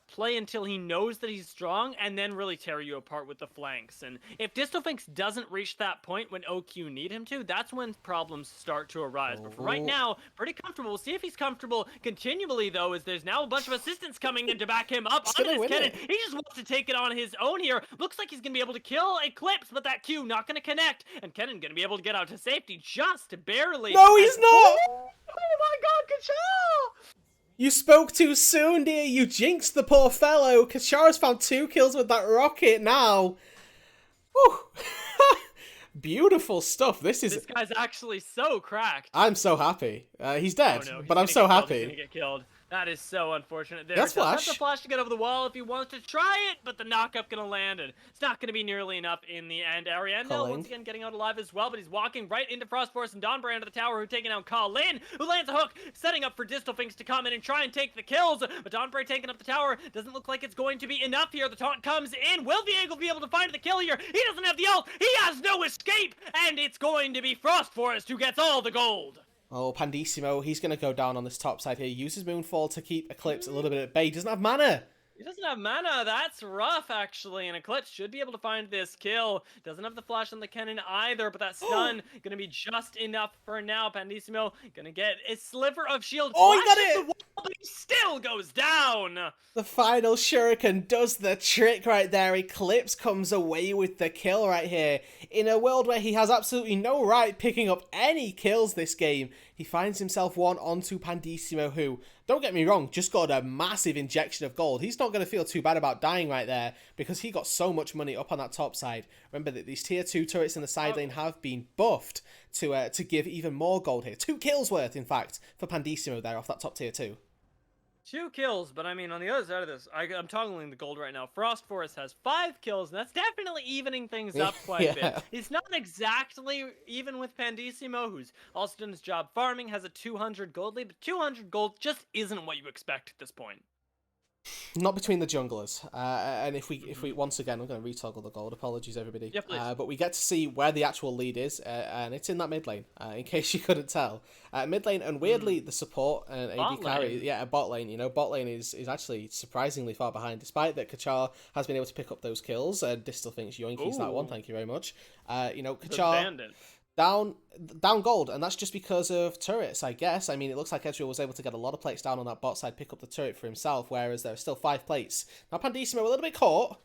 play until he knows that he's strong, and then really tear you apart with the flanks. And if Distelfinks doesn't reach that point when OQ need him to, that's when problems start to arise. But for right now, pretty comfortable. We'll see if he's comfortable continually, though, as there's now a bunch of assistants coming in to back him up on his cannon. He just wants to take it on his own here. Looks like he's going to be able to kill Eclipse, but that Q not going to connect. And Kennen going to be able to get out to safety just barely. No, he's not! Oh my god, Kachal! You spoke too soon, dear. You jinxed the poor fellow. Kachara's found 2 kills with that rocket now. Woo. Beautiful stuff. This guy's actually so cracked. I'm so happy. He's dead, oh, no, but I'm so happy. He's gonna get killed. That is so unfortunate. That's Flash. That's a flash to get over the wall if he wants to try it, but the knock-up gonna land, and it's not gonna be nearly enough in the end. Ariandel once again getting out alive as well, but he's walking right into Frost Force and Donbray under the tower, who taking out Colin, who lands a hook, setting up for Distelfinks to come in and try and take the kills. But Donbray taking up the tower doesn't look like it's going to be enough here. The taunt comes in. Will Viego be able to find the kill here? He doesn't have the ult. He has no escape, and it's going to be Frost Forest who gets all the gold. Oh, Pandissimo, he's going to go down on this top side here. Uses Moonfall to keep Eclipse a little bit at bay. He doesn't have mana. He doesn't have mana. That's rough, actually. And Eclipse should be able to find this kill. Doesn't have the flash on the cannon either, but that stun going to be just enough for now. Pandissimo going to get a sliver of shield. Oh, he got it! The wall, but he still goes down. The final shuriken does the trick right there. Eclipse comes away with the kill right here. In a world where he has absolutely no right picking up any kills this game, he finds himself one onto Pandissimo, who, don't get me wrong, just got a massive injection of gold. He's not going to feel too bad about dying right there because he got so much money up on that top side. Remember that these tier 2 turrets in the side lane have been buffed to give even more gold here. 2 kills worth, in fact, for Pandissimo there off that top tier 2. 2 kills, but I mean, on the other side of this, I'm toggling the gold right now. Frost Forest has 5 kills, and that's definitely evening things up quite a bit. He's not exactly even with Pandissimo, who's also done his job farming, has a 200 gold lead, but 200 gold just isn't what you expect at this point. Not between the junglers. And if we once again, I'm going to retoggle the gold. Apologies, everybody. Yeah, please. But we get to see where the actual lead is, and it's in that mid lane, in case you couldn't tell. Mid lane, and weirdly, the support and AD carry, bot lane, you know, bot lane is actually surprisingly far behind, despite that Kachar has been able to pick up those kills, and Distelfinks yoinkies that one, thank you very much. You know, Kachar down gold, and that's just because of turrets, I guess. I mean, it looks like Ezreal was able to get a lot of plates down on that bot side, pick up the turret for himself, whereas there are still 5 plates. Now Pandissimo a little bit caught.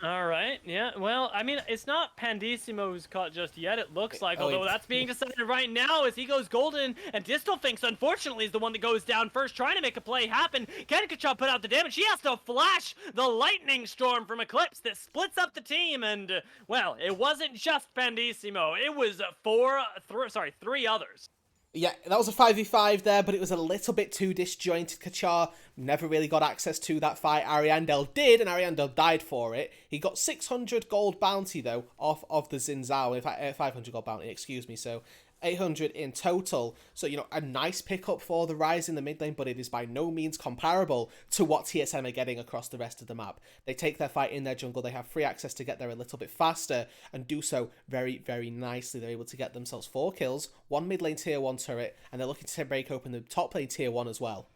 All right, yeah. Well, I mean, it's not Pandissimo who's caught just yet, it looks like, although that's being decided right now as he goes golden, and Distelfinks, unfortunately, is the one that goes down first, trying to make a play happen. Kankachop put out the damage. He has to flash the lightning storm from Eclipse that splits up the team, and, well, it wasn't just Pandissimo. It was 3 others. Yeah, that was a 5v5 there, but it was a little bit too disjointed. Kachar never really got access to that fight. Ariandel did, and Ariandel died for it. He got 600 gold bounty, though, off of the Xin Zhao. In fact, 500 gold bounty, excuse me. So 800 in total. So, you know, a nice pickup for the Rise in the mid lane, but it is by no means comparable to what TSM are getting across the rest of the map. They take their fight in their jungle. They have free access to get there a little bit faster and do so very, very nicely. They're able to get themselves 4 kills, 1 mid lane tier 1 turret, and they're looking to break open the top lane tier 1 as well.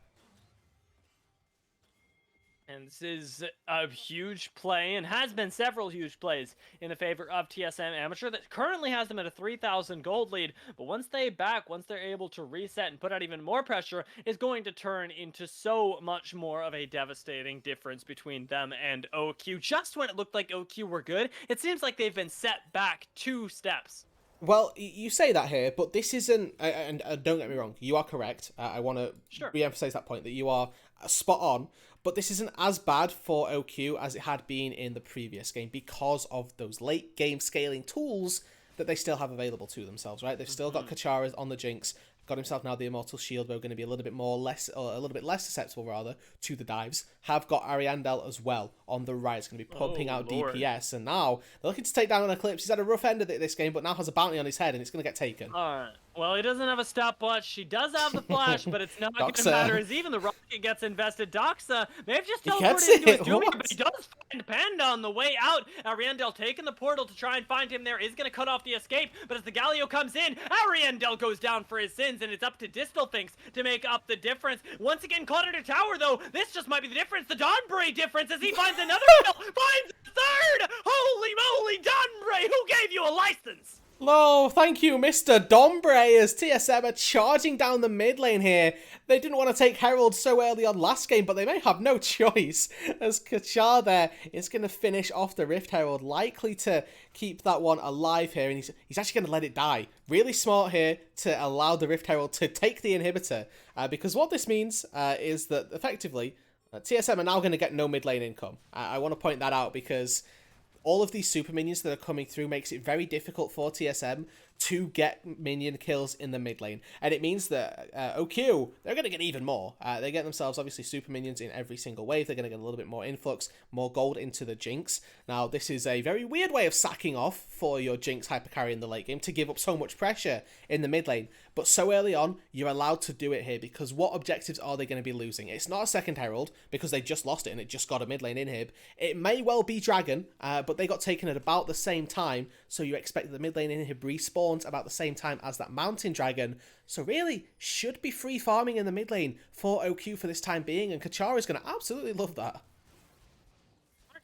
And this is a huge play, and has been several huge plays in the favor of TSM Amateur that currently has them at a 3,000 gold lead. But once they're able to reset and put out even more pressure, is going to turn into so much more of a devastating difference between them and OQ. Just when it looked like OQ were good, it seems like they've been set back 2 steps. Well, you say that here, but this isn't, and don't get me wrong, you are correct. I want to re-emphasize that point, that you are spot on, but this isn't as bad for OQ as it had been in the previous game because of those late game scaling tools that they still have available to themselves, right? They've still got Kachara on the Jinx, got himself now the Immortal Shield Bow, going to be a little bit less susceptible rather to the dives. Have got Ariandel as well on the right. It's going to be pumping out Lord. DPS, and now they're looking to take down an Eclipse. He's had a rough end of it this game, but now has a bounty on his head, and it's going to get taken. Alright. Well, he doesn't have a stopwatch. She does have the flash, but it's not going to Doxa. matter as even the rocket gets invested. Doxa may have just He teleported gets into his it. doom, What? but he does find Panda on the way out. Ariandel taking the portal to try and find him there is going to cut off the escape, but as the Galio comes in, Ariandel goes down for his sins, and it's up to Distalfinks to make up the difference. Once again, caught at a tower, though. This just might be the difference. The Donbray difference as he finds another kill, finds a third! Holy moly, Donbray, who gave you a license? Oh, thank you, Mr. Dombre, as TSM are charging down the mid lane here. They didn't want to take Herald so early on last game, but they may have no choice, as Kachar there is going to finish off the Rift Herald, likely to keep that one alive here, and he's actually going to let it die. Really smart here to allow the Rift Herald to take the inhibitor, because what this means is that, effectively, TSM are now going to get no mid lane income. I want to point that out, because all of these super minions that are coming through makes it very difficult for TSM to get minion kills in the mid lane. And it means that OQ, they're going to get even more. They get themselves, obviously, super minions in every single wave. They're going to get a little bit more influx, more gold into the Jinx. Now, this is a very weird way of sacking off for your Jinx hypercarry in the late game to give up so much pressure in the mid lane. But so early on, you're allowed to do it here, because what objectives are they going to be losing? It's not a second Herald, because they just lost it and it just got a mid lane inhib. It may well be Dragon, but they got taken at about the same time, so you expect that the mid lane inhib respawns about the same time as that Mountain Dragon. So really, should be free farming in the mid lane for OQ for this time being, and Kachar is going to absolutely love that.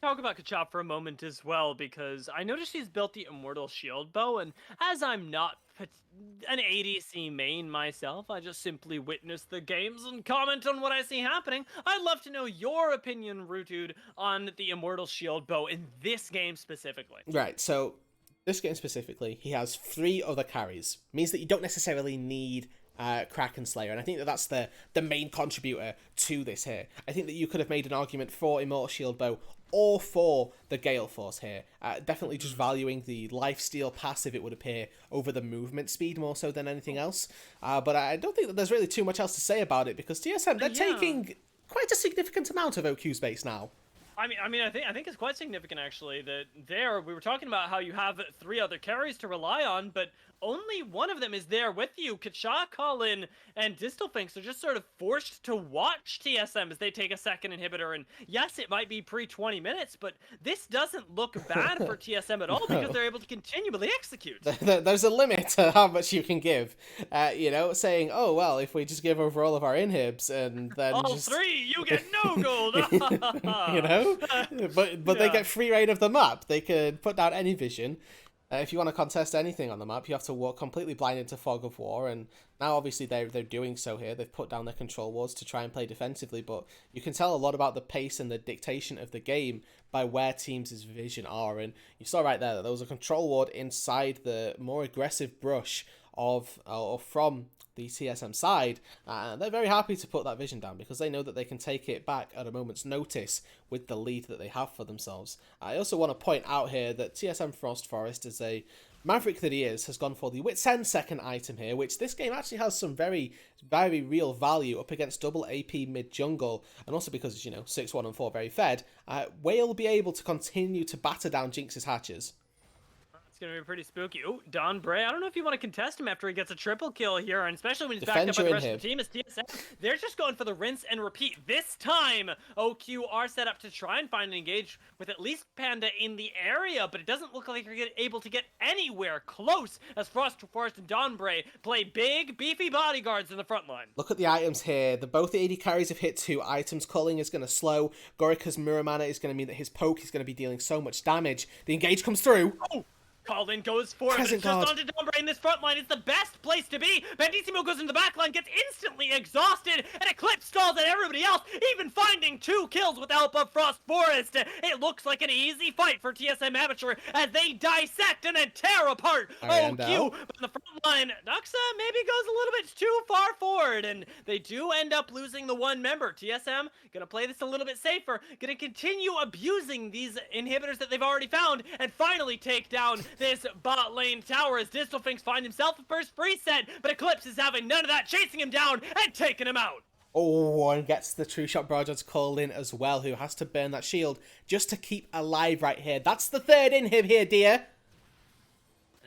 Talk about Kachop for a moment as well, because I noticed he's built the Immortal Shield Bow, and as I'm not an ADC main myself, I just simply witness the games and comment on what I see happening. I'd love to know your opinion, Rutude, on the Immortal Shield Bow in this game specifically. Right, so this game specifically, he has 3 other carries. Means that you don't necessarily need Kraken Slayer, and I think that that's the main contributor to this here. I think that you could have made an argument for Immortal Shield Bow or for the Gale Force here. Definitely just valuing the lifesteal passive, it would appear, over the movement speed more so than anything else. But I don't think that there's really too much else to say about it, because TSM, they're taking quite a significant amount of OQ space now. I think it's quite significant, actually, that we were talking about how you have 3 other carries to rely on, but only one of them is there with you. Kacha, Colin, and Distalfinks are just sort of forced to watch TSM as they take a second inhibitor, and yes, it might be pre-20 minutes, but this doesn't look bad for TSM at all, because they're able to continually execute. There's a limit to how much you can give, saying, oh, well, if we just give over all of our inhibs, and then all 3, you get no gold! But they get free reign of the map. They could put down any vision. If you want to contest anything on the map, you have to walk completely blind into Fog of War, and now obviously they're doing so here. They've put down their control wards to try and play defensively, but you can tell a lot about the pace and the dictation of the game by where teams' vision are, and you saw right there that there was a control ward inside the more aggressive brush from the TSM side, and they're very happy to put that vision down, because they know that they can take it back at a moment's notice with the lead that they have for themselves. I also want to point out here that TSM Frost Forest, as a maverick that he is, has gone for the Wit's End second item here, which this game actually has some very, very real value up against double AP mid jungle, and also because, 6-1 and 4 very fed, will be able to continue to batter down Jinx's hatches. Gonna be pretty spooky. Oh, Don Bray. I don't know if you want to contest him after he gets a triple kill here, and especially when he's backed up by the rest of the team as TSM. They're just going for the rinse and repeat. This time, OQ are set up to try and find an engage with at least Panda in the area, but it doesn't look like they're able to get anywhere close as Frost Forest and Don Bray play big, beefy bodyguards in the front line. Look at the items here. Both the AD carries have hit 2 items. Culling is going to slow. Gorika's Mirror Mana is going to mean that his poke is going to be dealing so much damage. The engage comes through. Oh! Colin goes for it, but it's just onto Dombre in this front line. It's the best place to be. Bandissimo goes into the back line, gets instantly exhausted, and Eclipse stalls at everybody else, even finding 2 kills with the help of Frost Forest. It looks like an easy fight for TSM Amateur as they dissect and then tear apart OQ. But in the front line, Doxa maybe goes a little bit too far forward, and they do end up losing the 1 member. TSM gonna play this a little bit safer, gonna continue abusing these inhibitors that they've already found, and finally take down this bot lane tower as Distelfinks finds himself a first free set, but Eclipse is having none of that, chasing him down and taking him out. Oh, and gets the true shot barrage called in as well, who has to burn that shield just to keep alive right here. That's the third inhib here, dear.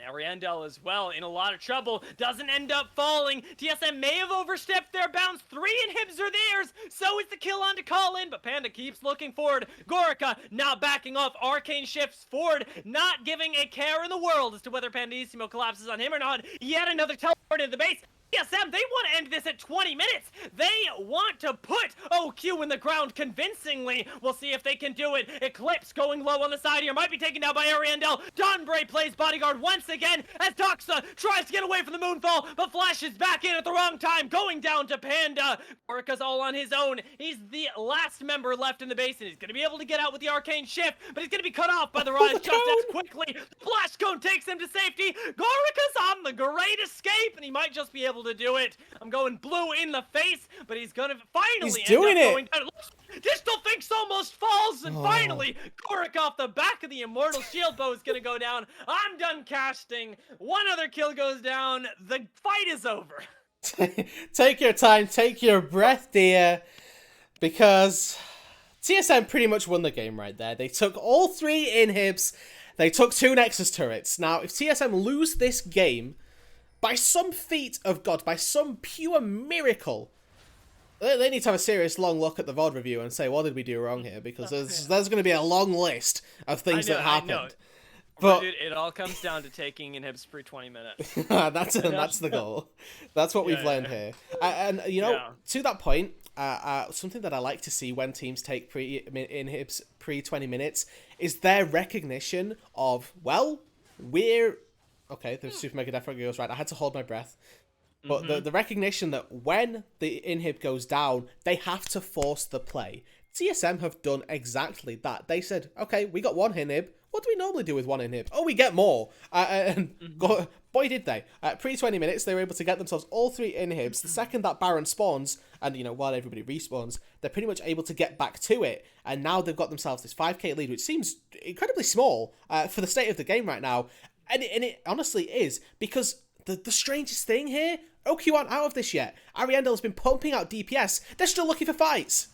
Ariandel as well in a lot of trouble, doesn't end up falling. TSM may have overstepped their bounds. 3 inhibs are theirs, so is the kill on to call in, but Panda keeps looking forward. Gorica not backing off, Arcane shifts forward, not giving a care in the world as to whether Pandissimo collapses on him or not. Yet another teleport into the base. TSM, they want to end this at 20 minutes. They want to put OQ in the ground convincingly. We'll see if they can do it. Eclipse going low on the side here. Might be taken down by Ariandel. Donbray plays bodyguard once again as Doxa tries to get away from the moonfall, but flashes back in at the wrong time, going down to Panda. Orica's all on his own. He's the last member left in the base, and he's going to be able to get out with the arcane shift, but he's going to be cut off by the Rise just as quickly. Flash cone takes him to safety. Gorica's on the great escape, and he might just be able to do it. I'm going blue in the face, but he's gonna finally end up going down. Distelfinks almost falls, and finally Goric off the back of the immortal shield bow is gonna go down. I'm done casting. One other kill goes down. The fight is over. Take your time, take your breath, dear, because TSM pretty much won the game right there. They took all 3 inhibs. They took 2 Nexus turrets. Now, if TSM lose this game, by some feat of God, by some pure miracle, they need to have a serious long look at the VOD review and say, what did we do wrong here? Because there's going to be a long list of things that happened. But dude, it all comes down to taking inhibs per 20 minutes. that's the goal. That's what we've learned here. And, you know, to that point, something that I like to see when teams take inhibs pre-20 minutes is their recognition of, well, we're... Okay, the Super Mega Death goes right. I had to hold my breath. But the recognition that when the inhib goes down, they have to force the play. TSM have done exactly that. They said, okay, we got 1 inhib. What do we normally do with 1 inhib? Oh, we get more. Boy, did they. Pre-20 minutes, they were able to get themselves all 3 inhibs. The second that Baron spawns, and, you know, while everybody respawns, they're pretty much able to get back to it. And now they've got themselves this 5k lead, which seems incredibly small for the state of the game right now. And it honestly is, because the strangest thing here, OQ aren't out of this yet. Ariandel's been pumping out DPS. They're still looking for fights.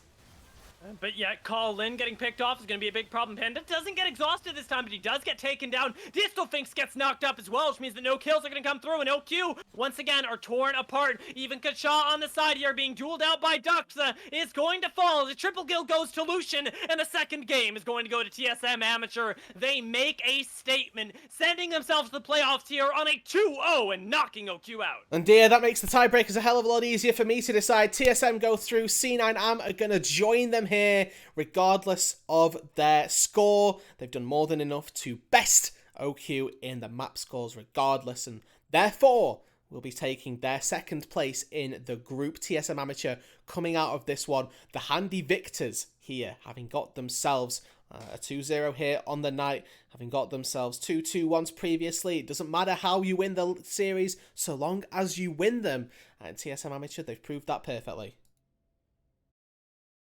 But yet, Call Lin getting picked off is going to be a big problem. Panda doesn't get exhausted this time, but he does get taken down. Distelfinks gets knocked up as well, which means that no kills are going to come through. And OQ, once again, are torn apart. Even Kacha on the side here being dueled out by Doxa is going to fall. The triple kill goes to Lucian, and the second game is going to go to TSM Amateur. They make a statement, sending themselves to the playoffs here on a 2-0 and knocking OQ out. And dear, that makes the tiebreakers a hell of a lot easier for me to decide. TSM go through, C9 Am are going to join them here, regardless of their score. They've done more than enough to best OQ in the map scores regardless, and therefore will be taking their second place in the group. TSM Amateur coming out of this one, the handy victors here, having got themselves a 2-0 here on the night, having got themselves 2-2 once previously. It doesn't matter how you win the series, so long as you win them. And TSM Amateur, they've proved that perfectly.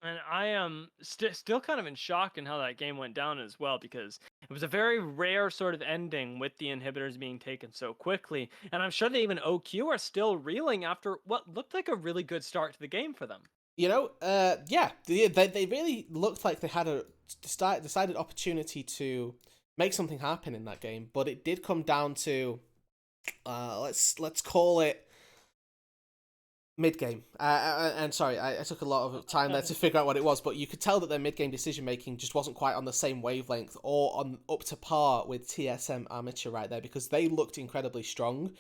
And I am still kind of in shock in how that game went down as well, because it was a very rare sort of ending with the inhibitors being taken so quickly. And I'm sure that even OQ are still reeling after what looked like a really good start to the game for them. You know, yeah, they really looked like they had a decided opportunity to make something happen in that game, but it did come down to, let's call it mid-game. And sorry, I took a lot of time there to figure out what it was, but you could tell that their mid-game decision-making just wasn't quite on the same wavelength or on up to par with TSM Amateur right there, because they looked incredibly strong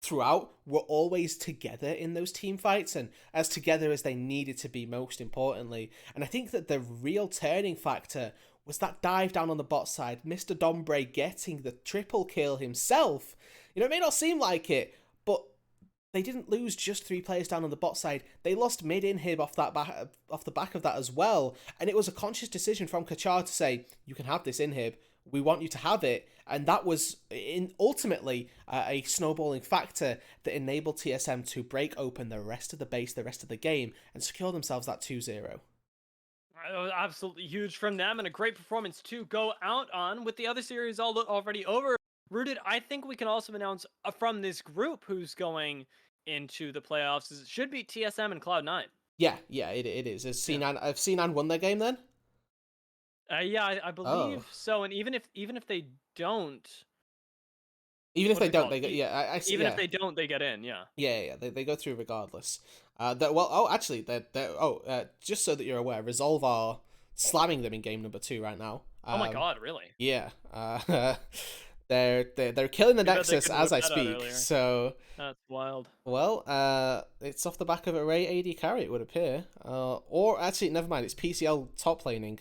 throughout, were always together in those team fights, and as together as they needed to be, most importantly. And I think that the real turning factor was that dive down on the bot side, Mr. Dombre getting the triple kill himself. You know, it may not seem like it, but they didn't lose just 3 players down on the bot side. They lost mid-inhib off the back of that as well. And it was a conscious decision from Kachar to say, you can have this inhib, we want you to have it. And that was ultimately a snowballing factor that enabled TSM to break open the rest of the base, the rest of the game, and secure themselves that 2-0. Absolutely huge from them, and a great performance to go out on, with the other series already over. Rooted, I think we can also announce from this group who's going into the playoffs. It should be TSM and Cloud9. Yeah, it is. Has Yeah. C9, have C9 won their game then? Yeah, I Oh. believe so. And even if they don't, Even if what's they it don't, called? they go, yeah, I see, Even if yeah. they don't, they get in. Yeah. Yeah, they go through regardless. Actually, just so that you're aware, Resolve are slamming them in game number 2 right now. Oh my God, really? Yeah, they're killing the Too bad they Nexus couldn't as whip I that out speak. earlier. So, That's wild. well, it's off the back of a Ray AD carry, it would appear. Or actually, never mind, it's PCL top laning.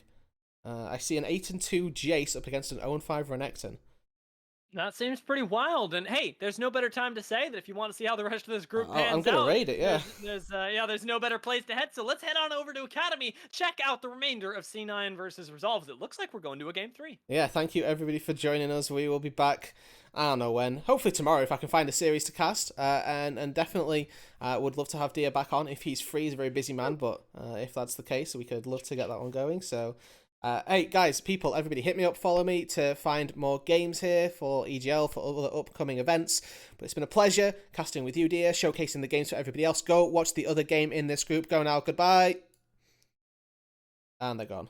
I see an 8-2 Jace up against an 0-5 Renekton. That seems pretty wild. And hey, there's no better time to say that if you want to see how the rest of this group pans I'm gonna out. raid it, yeah. There's no better place to head. So let's head on over to Academy. Check out the remainder of C9 versus Resolves. It looks like we're going to a game 3. Yeah, thank you everybody for joining us. We will be back. I don't know when. Hopefully tomorrow if I can find a series to cast. And definitely would love to have Dia back on if he's free. He's a very busy man, but if that's the case, we could love to get that one going. So. Hey guys, people, everybody, hit me up, follow me to find more games here for EGL, for other upcoming events. But it's been a pleasure casting with you, dear, showcasing the games for everybody else. Go watch the other game in this group. Go now, goodbye. And they're gone.